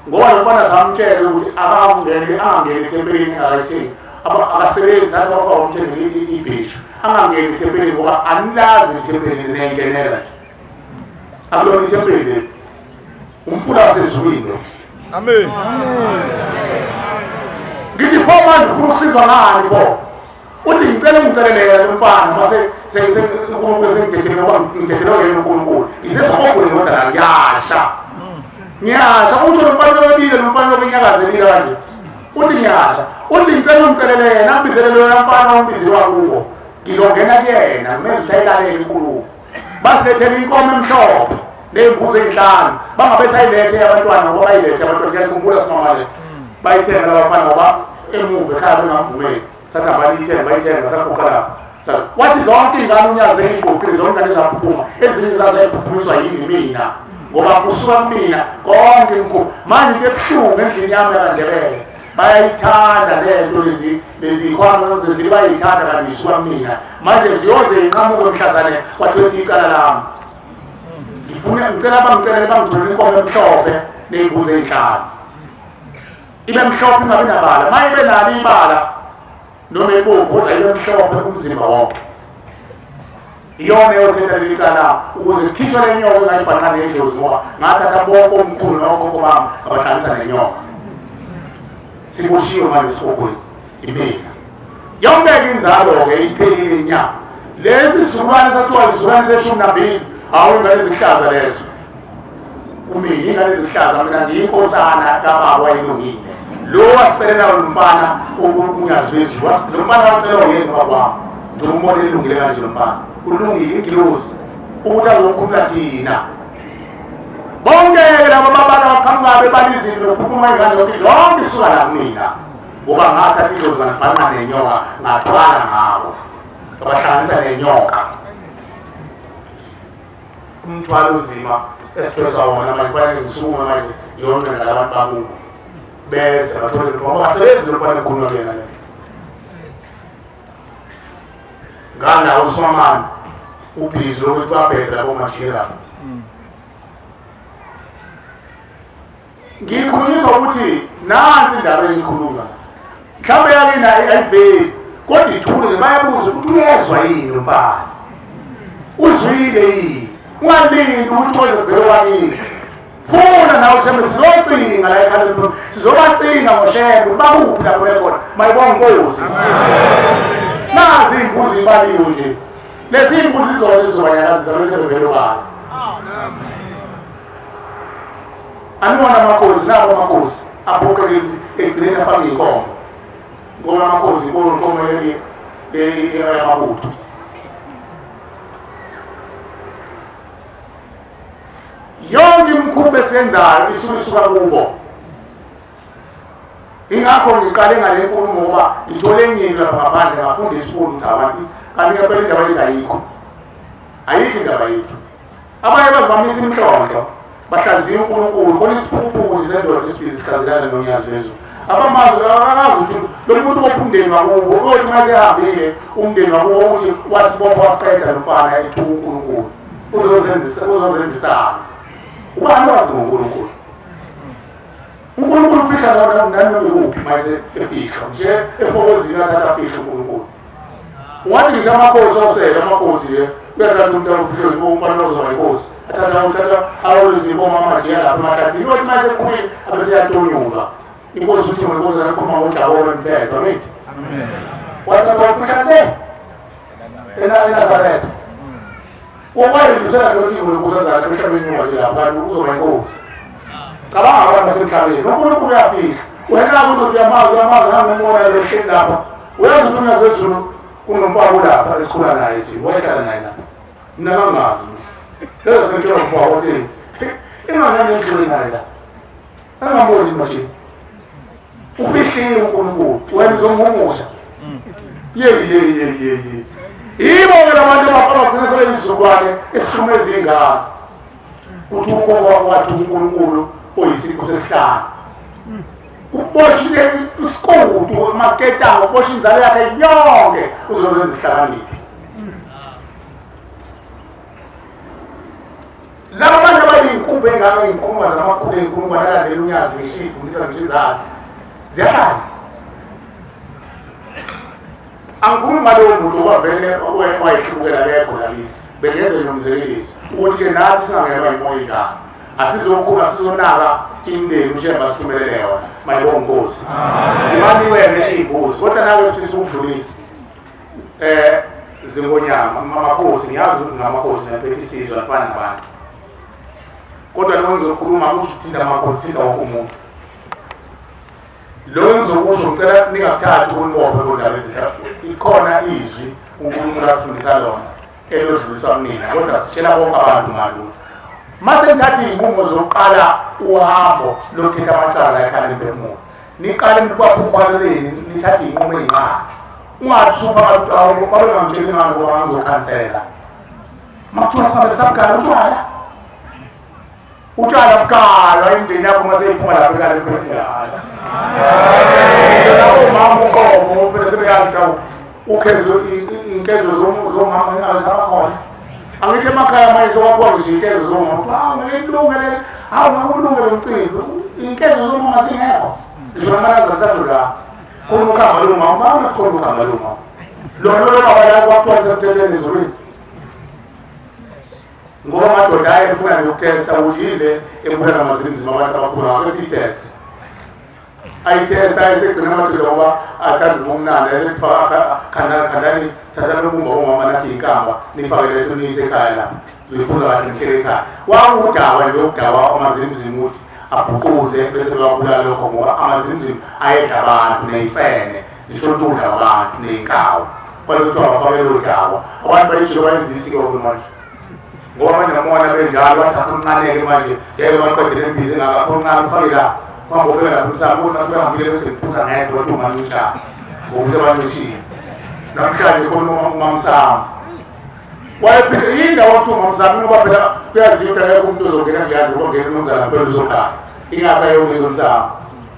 ngoba lomfana samtshela ukuthi angangeni ethempelini akayithi akasebenzi akafaka umthengeli ibhishu angangeni ethempelini ngoba anilazi ethempelini nengenela akulona ithempeli umfula wasezulwini amen ngithi pho manje ufuna ukusizwa ngani pho uthi ngicela lomfana mase uNkulunkulu sengidedele ngoba ngidedele yena uNkulunkulu isesihogweni kodwa ngiyasha usho lomfana webile lomfana lokunyakazelile kanje uthi ngiyasha uthi ngicela yena ambizelele yona mfana ombiziwa kuwo ngizongena kuyena kumele uthayilale enkulumo basilethele inkomo emhlophe nembuzi ezinhlanu bangabe sayilethe abantwana ngoba bayilethe abantwana ngiyakhumbula simamale bayithenga labafana ngoba emuva ekhaya bengavumeli sathi bayithenga sakhokha lapho wathi zonke ingane unyaze engigqokile zonke ingane ezaphuphuma ezinye zazayiphuphuma yini mina ngoba kusuka kumina konke mkhulu manje into ebuhlungu endlini yami yakandebele bayayithanda lento lezi khona zenzile bayayithanda kanti isuka kumina manje ziyoze inqamuke emhlazane wathethe icala lami ngicela bangitholele inkomo emhlophe ney'mbuzi ey'nhlanu ibe mhlophe ingabi nabala ma ibe nalo ibala noma ebomvu kodwa ibe mhlophe umzimba wonke iyona eyothetha leli cala ukuze kukhishwe le nyoka engayibhanqane yedlozi ngoba ngathatha bonke omkhulu nokhokho bami abahlanganisa nenyoka siboshiwe manje sihogweni imina yonke inzalo-ke iphelile inyama lesi sizukulwane sathiwa isizukulwane se12 hawu ingane ezihlaza lezo kumina ingane ezihlaza mina ngiyinkosana kababa wayilungile lo wasicelela lomfana ungazizwa lo mfana wacela uyena bakwami njengombona elungile kanje lo mfana ulungile ingilosi ukuthi azokhulula thina bonke labo babana baqhamuka bebalizinto lokhuphuma ingane yonke lonke isuka la kumina ngoba ngathatha idlozi ngibhanqa nenyoka ngathwala ngabo abahlanganisa nenyoka umthwalo nzima esipesa wona manje kufanele ngisukume manje yonke labantu bakubo bese bathole ngoba basebenzi lokufana kukhulunywa kuyena le ngana usomamani ubhizi lokuthi babhede labo majira ngikhulunyiswa ukuthi nansi indaba engikhuluma mhlawumbe yakini ayiveli kodwa ithule bayabuza ukuthi uyezwa yini umfana uzwile yini ungalindi ukuthi wezevele wakini funa nawe shembe sizocinga la ekhaya sizobacinga ngoshembe bakuphi lapho ekhona mayibonga inkosi nazi imbuzi ibaliwe nje lezi imbuzi zona ezizobanyakazisa bese bevele bani anibona amakhosi nabo amakhosi aphoqele ukuthi egcineni afake inkomo ngoba amakhosi inkomo yamabutho yonke imikhuba esiyenzayo isuka kubo ingakho ngiqale ngale nkulumo ngoba ngithole enyini lapha ngaphandle ngafunda isifundo ukuthi abantu kanti ngempela indaba yethu ayikho indaba yethu abanye bazivamisa imhlonhlo bahlaziya uNkulunkulu khona isiphuphuku sendoda esibhizi sihlaziyana nonyazi wezulu abamazwi akazi ukuthi lo muntu opha umndeni wakubo uyothi uma sehambile umndeni wakubo ukuthi wasibopha wasiqeda lomfana ethuka uNkulunkulu uzozenzisa azi ubani wazi ngoNkulunkulu uNkulunkulu ufihla nani kuphi mayese efihla nje efokozini athatha afihla uNkulunkulu ungathi nje amakhosi osele amakhosi uyathatha umuntu awufihla umfana ozoba inkosi athatha awoluziboma amajela lapha emahlathini uyothi mayese ekhulile abeseyantonyulwa inkosi uthi inkosi anakhuluma ngoJakobe umthetho nithi wathatha ufihla le eNazaretha Ukwayidlulisela nokuthi ukusenzana emhlabeni nje lapha uzoba inkosi. Cabanga abantu basemhlabeni. uNkulunkulu uyafika. Wena uzothi amazi hamba ngibona lehleni lapha. Uyazi ukuthi unyazezulu kunomfako lapha esikhula naye nje. Wayehlala naye lapha. Mina ngangazi. lezo zinto ngokuthi ingane endlule nayo la angaboni manje ufihliwe uNkulunkulu wena uzomumusha ye ibo abantu abagcina sebeyizukwane esihlumeza ingane uthi ukoko wathi uNkulunkulu oyisipho sesihlanu uboshile isikudu maketanga ubosha inzalo yakhe yonke uzozenza ihlakaniphi laba bantu abayinkubo engaka inkunga zamakhulu enkulungwane alandela unyazi ngishifundisa ngizazi ziyahlala angikhuluma lowo muntu wavele wayihlukela lekho lakithi bengenze nomzekeliso ukuthi ke nathi singangenwa imoya ingane asizokhula sizonaka imndeni ushemba sithumelele yona mayibonga Nkosi zimaniwene iy'mbuzi kodwa nawe sifisa ukudlulisa zingonyama amakhosi ngiyazi ukuthi ngamakhosi ngaphethe isizwe afana nabantu kodwa lo ngizokhuluma kusho uthinta amakhosi thinta wonke umuntu lo ngizokusho ngicela ningakuthathi unibophe kundaba ezithathu ikhona izwi uNkulunkulu asifundisa lona elodluliswa kunina kodwa sitshela bonke abantu malunga mase nithatha iy'nqumo zokuqala uhambo lokuthetha amacala ekhaya lempemula niqale nikwaphukhwaleleni nithathe iy'nqumo ey'nqane ungathupha abantu babe ngamtsheli ngani ngoba ngizokhansela makuthiwa sihambe sabukala utshwala bukalwa imndeni yakho mase iphuma lapho ekhaya lempemula umama uqobo phela sebeyazi ukhezo inkezo zomama engazabakhona angithi emakhaya manje sokwakwazi nje inkezo zomama ngilungele ngakulungele umcimbi inkezo zomama zingekho ngisho namanazazazo la khona ukhamba lomama khona ukhamba lomama lona baba kwakuthiwa semthethweni ezulwini ngoba amadoda ayefuna nokutesta ukuthi yile ebulala amazimzima abantu abakhulu ngakesiyitesta ayitesta ayesegcina amadoda ngoba athanda ubumnandi ayesefaka khandani thathani ubumba bomama nakhe inkamba nifakele tunise ekhaya lapho zoyiphuza kahle nihlele ekhaya wakudawa nje ukudawa amazimzimu ukuthi abhukuze bese bewabulala lokho ngoba amazimzimu ayedla abantu ney'fene zishontshudla abantu ney'nkawu kwase kuthiwa bafakele udawa abantu bayijilo bayenza isiko manje ngoba manje namona benjalo bathatha umnqaneke manje yeke baqedele embizi ngakho umncane ufake la kwangobeka lapho umsamo kodwa sebehambile bese ngiphuza ngedwa wathi ungancishana ngokuze bancishile namhlanje khona umamsamo wayephinde yindawo wathi umamsamo ngoba phela kuyazita yeke umuntu ozongena ngiyadla ukongena umnumzana phela uzokhaya ingapha yewuleke umsamo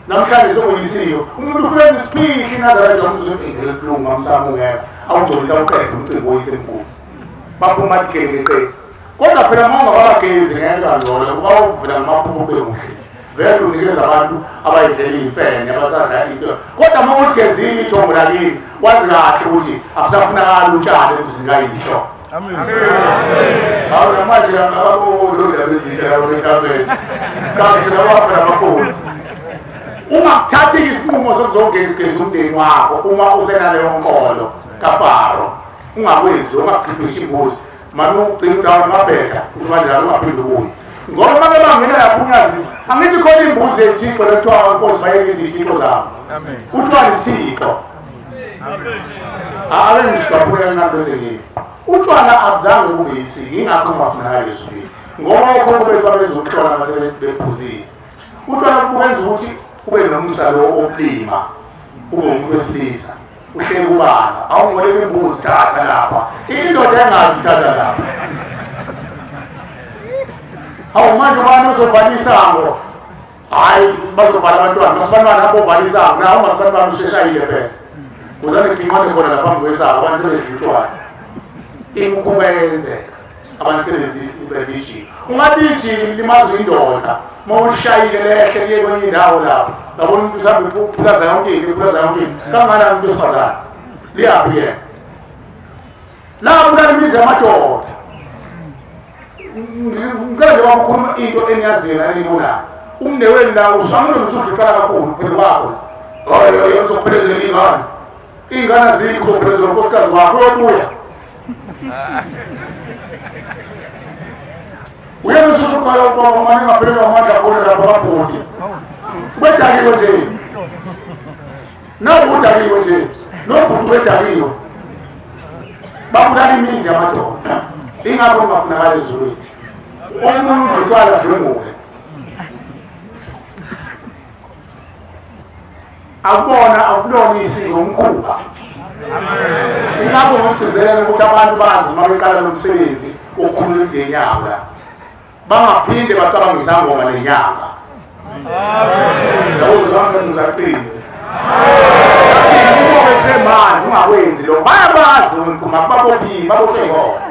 namhlanje sekuyisiyo umuntu ufike isiphihli nazareth wamuzwe kulunga umsamo ungekho awugcolisa uqede umcimbi oyisemkhulu baphuma athi kelekeke kodwa phela uma ungabagezi ngento angcono kuba uvela ngamaphupho bemuhle vele unikeza abantu abayidlela iy'fene abasadla into kodwa uma uligezile ithongo lakini wazi kahle ukuthi akusafunakali utshale emzingayisho hawu namanje ababododaba ezitsha labo enkambeni kanjena waphela amakhosi ungakuthathi isinqumo sokuzongeza umndeni wakho uma usenaleyo nkolo kafaro ungakwenzi ungakhiphisa imbuzi manu ugcina udawa ngabheka ushubandela ungaphinde ubuye ngoba uma bebangena lapho unyazi angithi khona imbuzi ethixo lekuthiwa Nkosi bayekise iy'thixo zabo utshwala isithixo ake ngishaphule kancane bese ngini utshwala abuzange kube yisiko yingakho kungafunakali esukile ngoba okhokho bethu babenza utshwala mase bephuzile utshwala bubenza ukuthi ube nomusa lo okulima ube umuntu wesilisa uhleli kubala awungoleka imbuzi thatha lapha indoda engazi thatha lapha awu manje ubani ozovala isango hayi bazovala abantwana masibantwana abovala isango nawo masibantwana usheshayile phela uzane kudingwane khona laphambi kwesango abantu sebedla utshwala imikhuba eyenzeka abantu sebezijile ungathi ijili limazwe indoda uma ulishayile lehle liye kwenye indawo lapho ngabona umuntu usambe iphulaza yonkile kangana umuntu wesifazane liyaphi yena lapho kulimizi yamadoda ngicela nje wakukhuluma into eniyaziyo naniyibonayo umnewenu la usamule usuqala kakhulu phela kwakho oyo uzophelezela ingane azikho uzophelezela unkosikazi wakho uyobuya uyesusuqala ukwamane ngaphelelwa amandla khona lapho ababhodi bedakiwe nje nawo udakiwe nje nobhuti bedakiwe babulala imizi yamadoda ingakho kungafunakala ezulwini umuntu utwala dwenguwe akubona isiko umkhuba ingakho ngigcizelela ukuthi abantu bazi uma beqala lo msebenzi okhulula ngenyanga bangaphinde bacabanga izangoma nenyanga yabo zangizaqini manje ungakwenzi lo bayabazi makubabophile baboshwe khona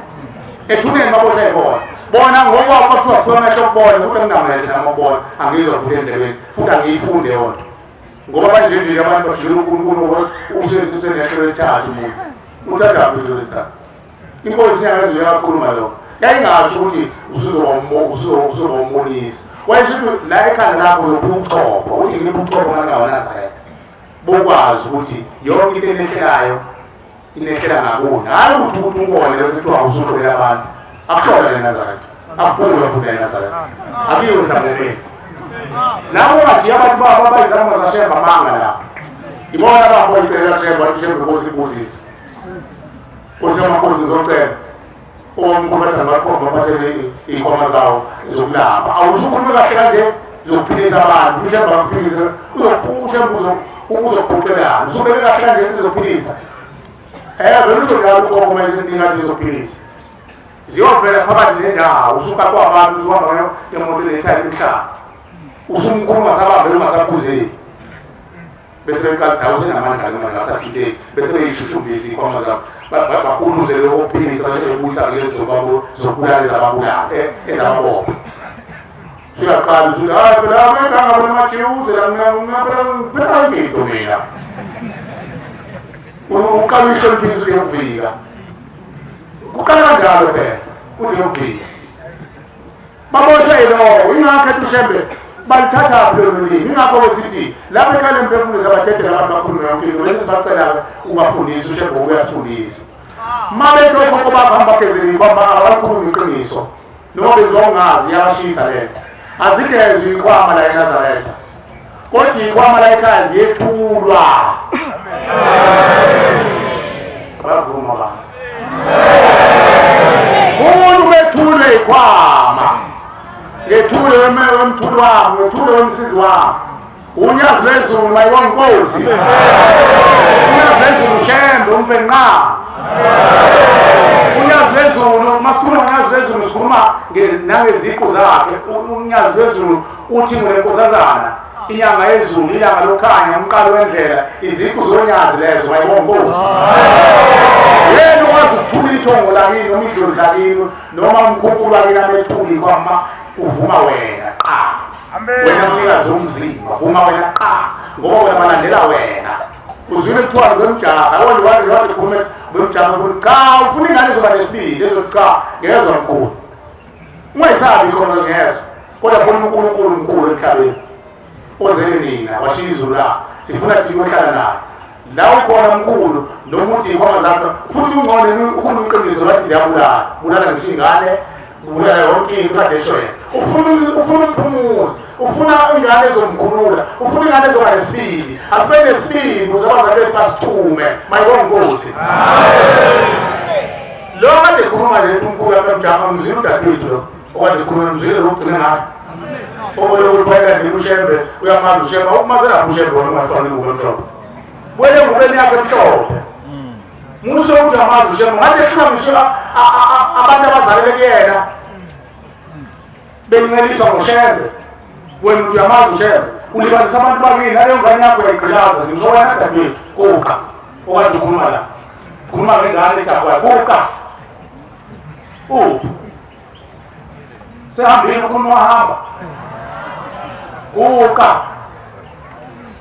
ethuneni baboshwe khona bona ngoba bathiwa sikwamehlo kubona ukuthi ngingamehlo namabona angizovula endlebeni futhi angiyifunde yona ngoba manje nje abantu bajikela uNkulunkulu usenehlo lesithathu umuntu uthatha phezulu lesithathu inkosi yangazo yakhuluma lo yayingasho ukuthi usuzoba umonisi wayesho la ekhanda lakho uzobuchopho uthi ngibuchopho manje Nazareth bokwazi ukuthi yonke into enehlelayo inehlela ngakuni hayi ukuthi ubone bese kuthiwa usuhlolela abantu akuhlola leNazareth akubukwe futhi leNazareth abiwe samomeni labo bathi abantu baba bayizama zashemba manga la ibona babo icela shemba Nkosi ibuzisa usemakhosi zocela omkhulata ngakhona bathele ikhoma zawo zokulapha awusukhuluma kahle kanje zokuphilisa abantu ushemba ukuphilisa uzophukelana usubeke kahle kanje uzophilisa vele usho njalo ukhoma eziningi zizophilisa ziyovela phakathi nendawo usuka kwabantu usuhamba ngemoto lethayo emhlaba usumkhuluma sabambe ungasakhuzeki bese beqala usenamandla noma ngasathile bese beyishushumbisa ikhoma zabo bakhuluzele ukuphilisa bese bebusa lezo babo zokulala zababulala ezababopha siyaqala usuthi phela abekanga bona machiuze la phela ngito mina uqala ihloniphiso yokuvika kuqala kanjalo phela uthi yokuvika baboshwe lo ingakho ushembe balithatha lelo limi ingakho besithi lapha ekhaya emphefumulo zabathethela abantu bakhuluma yonke into bese sibacela ungafundisi ushembe uyafundisa mabetho khokho bahamba kezeli kwama abakhuluma iqiniso noma bezongazi yabashisa lento azigezwe ikwama la eNazareth kodwa ikwama la ekhaya ziyethulwa bavuma ba umuntu bethule ikwama ngethule wemthulu wami ngethule wemsizi wami unyazi lezulu mayibona Nkosi unyazi lezulu shembe umfenqa unyazi lezulu masikhuluma unyazi lezulu sikhuluma nangeziqu zakhe unyazi lezulu uthi ngolenkosazana inyanga yezulu ilanga lokhanya umqalo wendlela iziqu zonyazi lezo mayibona Nkosi yena ukwazi ukuthula ithongo lakini noma idlozi lakini noma umkhunkulu wakini amethuli kwama uvuma wena qa wena mnikazi womzimba uvuma wena qa ngoba wena balandela wena uzwile kuthiwa kwemjaha wadi comment kwemjaha ukuthi cha ufuna ingane zoba nesibili ezothi cha ngezwa mkhulu ungayisabi khona ngezwa kodwa khona uNkulunkulu mkhulu emhlabeni ozele nina washiya izulu la sifuna thina ohlala naye la ukhona mkhulu nomuthi ikhoma zakho futhi ungqone ukhona uqiniso bathi ziyabulala bulala ngisho ingane ubulala yonke into kade eshoyela ufuna umphumuzi ufuna ingane ezomkhulula ufuna ingane ezoba nesibili asibe nesibili uzabazalwe pasithume mayibona Nkosi lo kade khuluma lethu umkhulu akamjama mzilo dadethu lo okade khuluma mzilo lo ugcina ngayo obolo ukuphela ngibushembe uyamazi ushembe ukumazela ushembe wona ungafanele ukwemhlobo bwele ngubeni yakhe emhlophe muso ukuthi amazi ushembe ngathi efuna ngisho abantu abazalele kuyena benceliswa ngoshembe wena uthi uyamazi ushembe ulibalisa abantu bakini naleyo ngane yakho uyayigqilaza ngisho wena dadethu kuka okade ukhuluma la khuluma ngengane ekhaya kuka sehambile ukhuluma wahamba kuka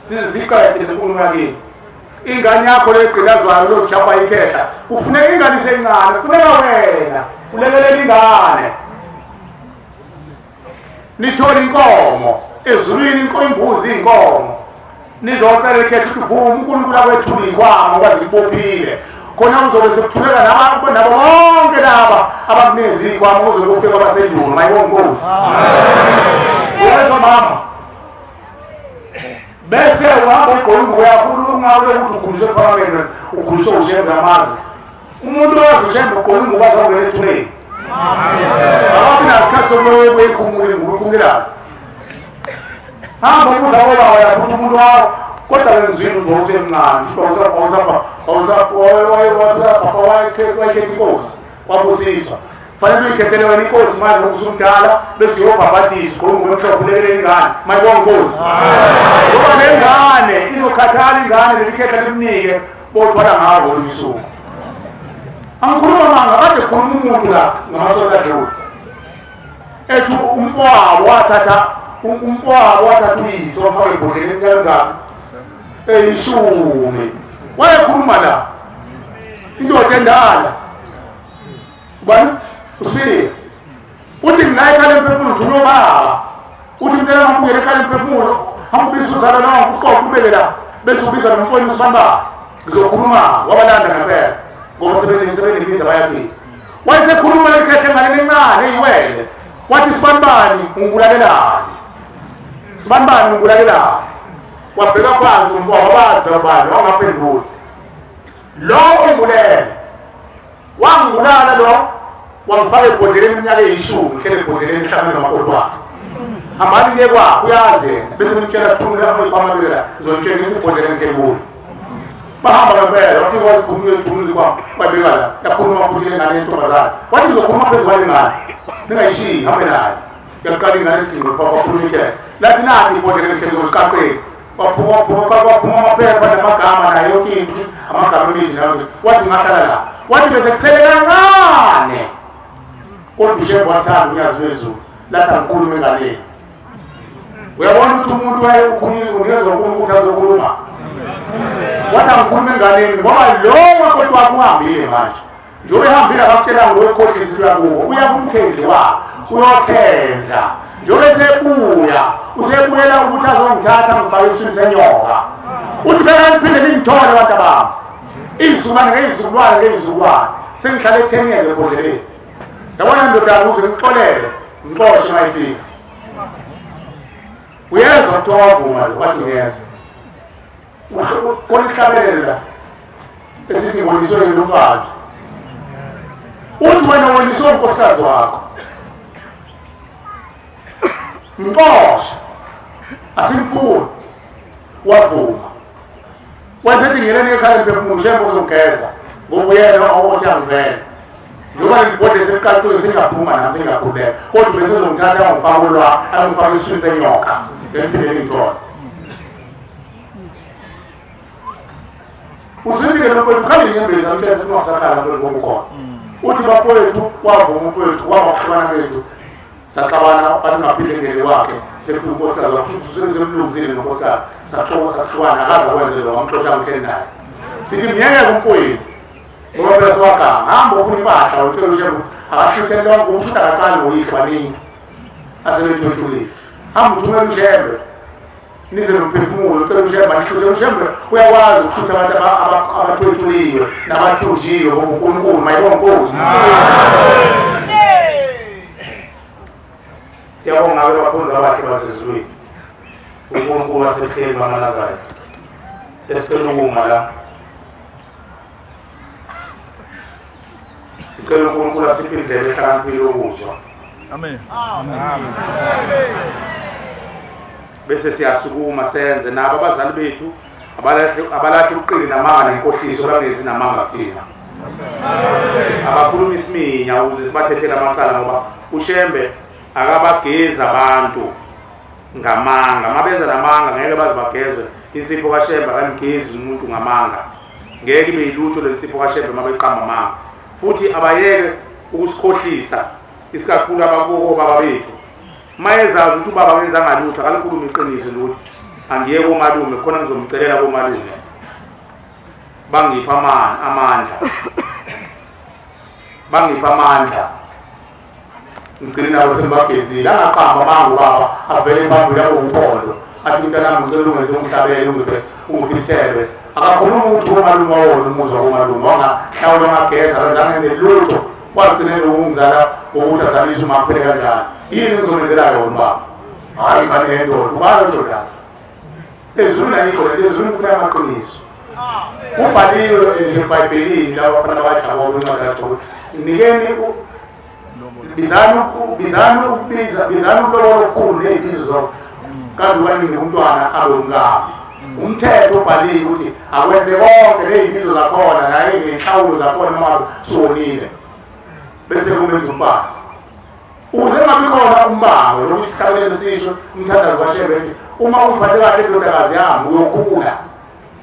siziqede lenkulumo yakini ingane yakho legqilazwayo lojaba ikhehla kufuneka ingane isencane kufuneka wena ulekelela ingane nithola inkomo ezulwini imbuzi inkomo nizocela ikhetha ukuvuma uNkulunkulu akwethula ikwama kwazibophile khona uzobe sekuthuleka nabo bonke laba abakunezi ikwama uzokufika abasendulo mayibona Nkosi yeso mama bese uhamba ugqoka uyakhuluma ngawe ukuthi ukhulise eParliament ukhulise ushembe amazi umuntu owazi ushembe ugqoka ingubo azawungena ethuneni asikhathi sokulowe kwekhumule ngukukhumulelana hamba ubuza obaba yakho ukuthi umuntu wakho kodwa wenzini nje usemncane wayekhetha inkosi wabusiswa fanele uyikhethele wena inkosi manje ngokusumdala bese uyobhabhatisa ngomhlophulekele ingane manje wonkosi ngoba lengane izokhathala ingane lelikhetha limnike bothwala ngawo olusuku angikhuluma manga kade khuluma umuntu la ngamasola dlula ethi umfowabo wathatha uyise wafaka ebhodleleni kangaka eyishumi wayekhuluma la indoda endala ubani usile uthi nginaye ekhaya emphefumulo uthi uyobaba uthi mntana ngambukele ekhaya emphefumulo hambisa uzala nawo uqoqa ubele la bese ubiza nomfowenu usibamba ngizokhuluma wabalanda ngempela ngoba sebenimiza bayafika wayesekhuluma lekhethe ngaleni encane eyiwele wathi sibanibani ungulalelani sibanibani ungulalelani wabheka phansi umfowabo wabazi abani wangaphenduli lo ungulele wangulala lo wangifaka ebhodleleni iminyaka eyishumi ngihlele ebhodleleni hlangane nomakoti hambani niye kwakho uyazi bese nimtshela thumela amabela uzonitshengisa ibhodleleni ngihlele kuyo bahamba ngempela bafika wayikhuluma ethunuli kwam babeka la yakhuluma futhi lengane yentombazane wathi ngizokhuluma phezu kwalengane ningayishiyi hambe nayo yaqala ingane edingo bakhuluma ikhetha lathi nathi ibhodleleni ngihlele kuyo liqaqeni waphuma amaphepha namagama nayo yonke into amagama emithi nayo wathi ngahlala la wathi bese kusele kancane kodwa ushembe wathanda unyazi wezulu lathi angikhulume ngaleni uyabona ukuthi umuntu unikezwa unkulunkulu ukuthi azokhuluma wathi angikhulume ngaleni ngoba lo makoti wakho uhambile manje njengoba ehambile akakutshelanga ngowekhohlisi uyakuwo uya kumkhendli wakho uyokhendla njengoba esebuya usebuyela ukuthi azongithatha ngifake eswini senyoka uthi phela ngiphinde ngingithole abantu abami izizukulwane ngezizukulwane sengihlale 10 years ebhodleleni yabona ndodana uze ngixolele ngixoshe mayifika uyezwa kuthiwa wavuma lo wathi ngiyezwa khona ihlabelelo la esithi ngoliswe lumfazi uthi wena woliswe unkosikazi wakho mxosha asimfuni wavuma wazethi ngeleni ekhaya emphefumulo shembe uzogeza ngoba uyena othi angivele njengoba libhodle seliqaqile singaphuma nami singakhuleka kodwa besezongithatha angifaka eswini senyoka empilweni ngithola uzithi-ke lokwethu khale inyembezi amthethe kungasakhala ngokukhona uthi bafowethu wavuma umfowethu wabakuhlukana bethu saxabana bathi ngaphinde ngele wakhe sekufika unkosikazi wakusemlunguzile nonkosikazi saxuana akaze akwenzelwa wamxosha ngihleli naye sithi mnyekeke umfowethu ngoba phela sewaganga hamba ufuna impahla utshela ushembe akahluthele ngokuthi akaqali ngoyihlo baningi asebethwethulile hamba uthumela ushembe nize nomphefumulo ucela ushembe anihluthele ushembe uyakwazi ukuhlutha abantu abathwethuliwe nabathunjiwe ngoba unkulunkulu mayibona nkosi siyabonga abakhonzi abahle basezulwini unkulunkulu wasehleli bamanazayo sesicela ukuma la sicela unkulunkulu asiphe indlela ehlakaniphile yokuzwa amen bese siyasukuma senze nabo abazali bethu abalahli uqili namanga nenkohliso bangezi namanga kuthina abakhuluma isiminya ukuze sibathethele amacala ngoba ushembe akabageza abantu ngamanga mabeza namanga ngeke baze bagezwe insipho kaShembe akamgezi umuntu ngamanga ngeke ibe yilutho lensipho kaShembe mabeqamba amanga futhi abayeke ukusikhohlisa isikakhulu abakubo baba bethu mayezazi ukuthi ubaba wenza ngalutho akalikhuluma iqiniso ukuthi angiye komalume khona ngizomcelela komalume bangipha amandla ngicela nawe sembagezile angaqamba amangu baba avele embambile akungiphondo athi mntanami ngizolungeza umhlabele ungiphisele akakhuluma ukuthi komalume wona umuzwa komalume wangahlawula amageza akazangenze lutho wagcine lokungizala ukuthi azalise umaphele kanjani yini ngizomenzela yona baba hayi kane ndoda ubalo shoda ezulwini ayikho ezulwini kuna amaqiniso ubhaliwe nje eBhayibhelini laba bafana bajaba kwincwadi yakho nikeni bizana ukulobola okukhulu ney'bizo kanti ukaningi umntwana abe umkami. Umthetho ubhaliwe ukuthi akwenze konke ney'bizo zakhona naye ney'nhlawulo zakhona noma suwonile bese kumenza umfazi. Ukuze kungabi khona umbango lokhu isihlabelelo sisho umthandazo kaShembe ethi uma uziphathe kahle indodakazi yami uyokhula.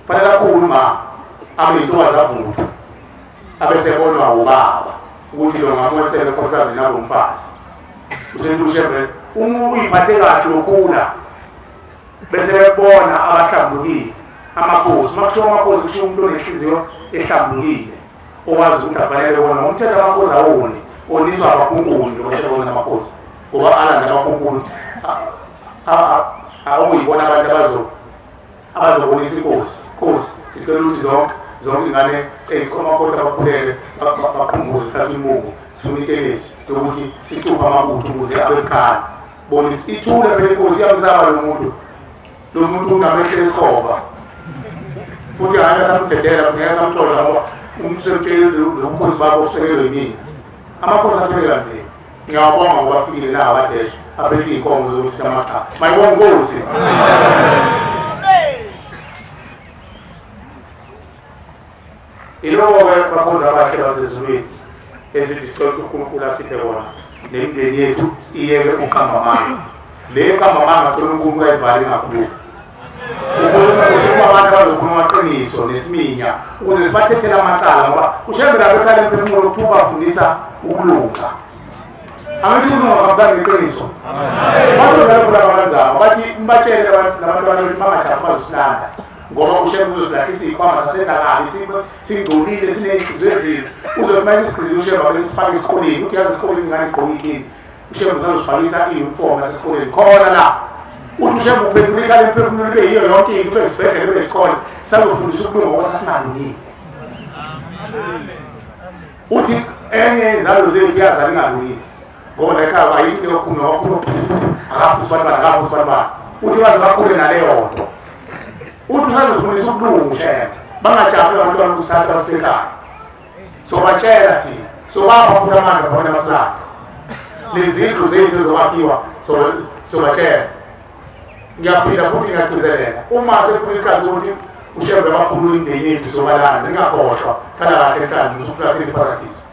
Fanele akhuluma abe yintokazi avuthwa abesebonwa ubaba ukuthi lo ngamwesele nkosikazi nalo mfazi. Usentu uShembe uma uyiphathe kahle ukhula bese bebona abahlambulukile amakhosi. Makushiwo amakhosi kushiwo umuntu onenhliziyo ehlambulukile owazi ukuthi afanele wona umthetho amakhosi awoni oniswa abakunkulu njengoba sebona amakhosi ngoba alanda abakunkulu awuyibona abantu abazobonisa inkosi sicela ukuthi zonke ingane amakoti abakhulele bakhumbuze uthatha imbungu simunitelesi yokuthi sicupha amabutho ukuze abe bukhali bonisa ithule phela inkosi iyamsaba lo muntu unamehlo esikhova futhi angeke samdedela angeke samxoxa ngoba umsemtsheli ubukhosi bakho obusekelwe yimina. Amakhosi athwele kanzima. Ngiyabonga ngoba afikile nawo abadesha aphethe iy'nkomo zokuthi amacha mayibonge inkosi. Iloko-ke bakhonza abahle basezulwini ezithi sicela uNkulunkulu asiphe bona nemindeni yethu iyeke uqamba amanga. Le qamba amanga sicela uNkulunkulu ayivale ngakhulu. Ukhuluma abantu abazokhuluma amaqiniso nesiminya ukuze sibathethele amacala ngoba uShembe lapho ekhaya emphefumulo ukuthi ubafundisa ukulunga. Angithi ukulunga kabuzani ngeqiniso. Bazodala kulaba kanzama bathi mbatshele labantwana ukuthi bangajabu bazosilanda ngoba uShembe uzosilahlisa iy'khwama zasendakabi singcolile siney'nhliziyo ezimbi. Uzothi uma sesichizile uShembe abe sifake esikoleni ukuthi yazi esikoleni ingane igqoke ikhini. uShembe uzazifakisa iyunifomu yasesikoleni khona la. Uthi uShembe uphendula ikhala emphefumulweni kube yiyo yonke into kube esibhedlela kube esikole sizofundisa ukulunga ngoba sasingalungile. Uthi enye inzalo zethu iyazala ingalungile ngoba layikhaya ayithi yokhulu nokhulu akafusi banibani uthi waze bakhule naleyo nto. Uthi usazofundisa ukulunga uShembe bangajahi abantwana ukusithatha basekhaya sobatshela thina sobapha futhi amandla babona amasakhe nezindlu zethu ezokwakhiwa sobatshela. Ngiyaphinda futhi ngiyagcizelela uma sekufika isikhathi sokuthi uShembe bakhulula imindeni yethu sobalanda ngingakhohlwa hlala kahle ehlanje usufulatheni iparadisi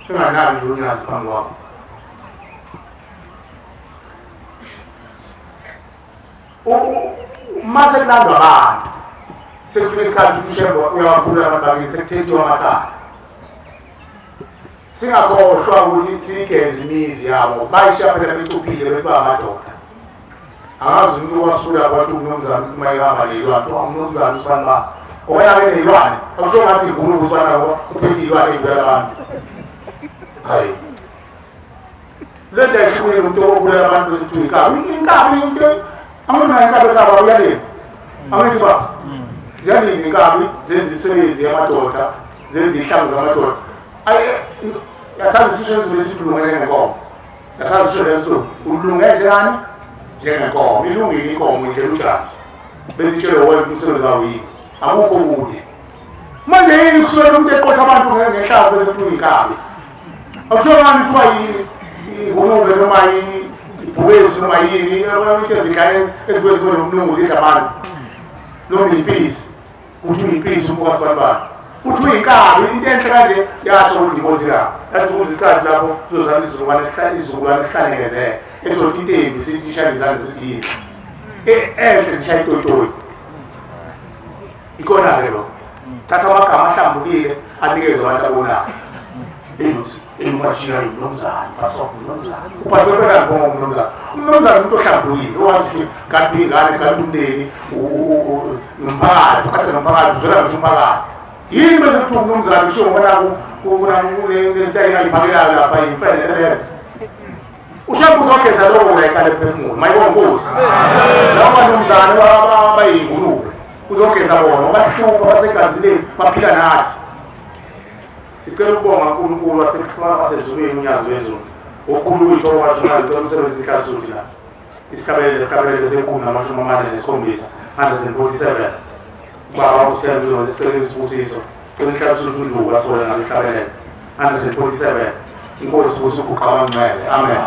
singanalo nje unyazi phambi kwakho. Uma sekulandwa abantu sekufika isikhathi ukuthi uShembe uyawakhulula abantu bakithi sekuthethiwe amakhaya singakhohlwa ukuthi siyigeze imizi yabo bayishiya phela betuphile bekuba amadoda. Angazi umuntu wasula kwathi umnumzana uma ihamba leyilwane umnumzana uSibani obona-ke neyilwane akusho ngathi inkulumo uSibani uphethe iy'lwane ey'bulela abantu. Hayi le nto ayishukile umuntu obulela abantu besithi inkabi amazina inkabi ekhaba uyaleni angithi ba ziyaningi inkabi zenza imisebenzi yamadoda zenza iy'hlangu zamadoda. Yasazi sisho ezulu esithi ulungele ngenkomo. Yasazi sisho leso ulunge njani njengenkomo. Ilungile inkomo indlela utshani besitshele wena umsebenzi wawo yini akukho kude. Manje yini kuswela umuntu eqotha abantu ngenhlaba bese kuthiwa inkabi. Akusho ngani kuthiwa ingulube noma ibhubesi noma yini into ezidlane ezikweziwe nomlungu zidla abantu noma iy'pisi kuthiwa iy'pisi umuka sibanibani kuthiwa inkabi into enhle kanje yasho ukuthi ngibozilapho yathi ukuze isikhathi lapho sizozala isizukulwane sihlanekeze esothi intembi sithi ishaya izandla sithi yini enhle zishaya itotoyi ikona-ke lo thatha amagama ahlambulukile anikeze abantu abonayo. Eyumajina umnumzane uphasophela ngomnumzane umuntu ohlambulukile owazi ukuthi kanti ingane kanti umndeni nomphakathi ukhathe nomphakathi uzwela ngisho umphakathi yini bese kuthiwa umnumzane kusho ngobona nezinto ayingayiphakelanga lapha yimfanelele. uShembe uzogeza loko layikhala emphefumulo mayibonge inkosi lawo manumzane bayingulube uzogeza bona obasihlupha basegazini baphila nathi. Sicela ukubonga uNkulunkulu wasezulwini unyazi wezulu okhulu uyithoba washonali cela umsebenzi isikhathi sokuthi la isikhabelele senkulu namashumi amane nesikhombisa 147 ubaba usithembe uzosicela isibusiso kwemikhathi sokuthi uluka sibona ngalikhabelele 147 inkosi kusuguqa abangcwele amen.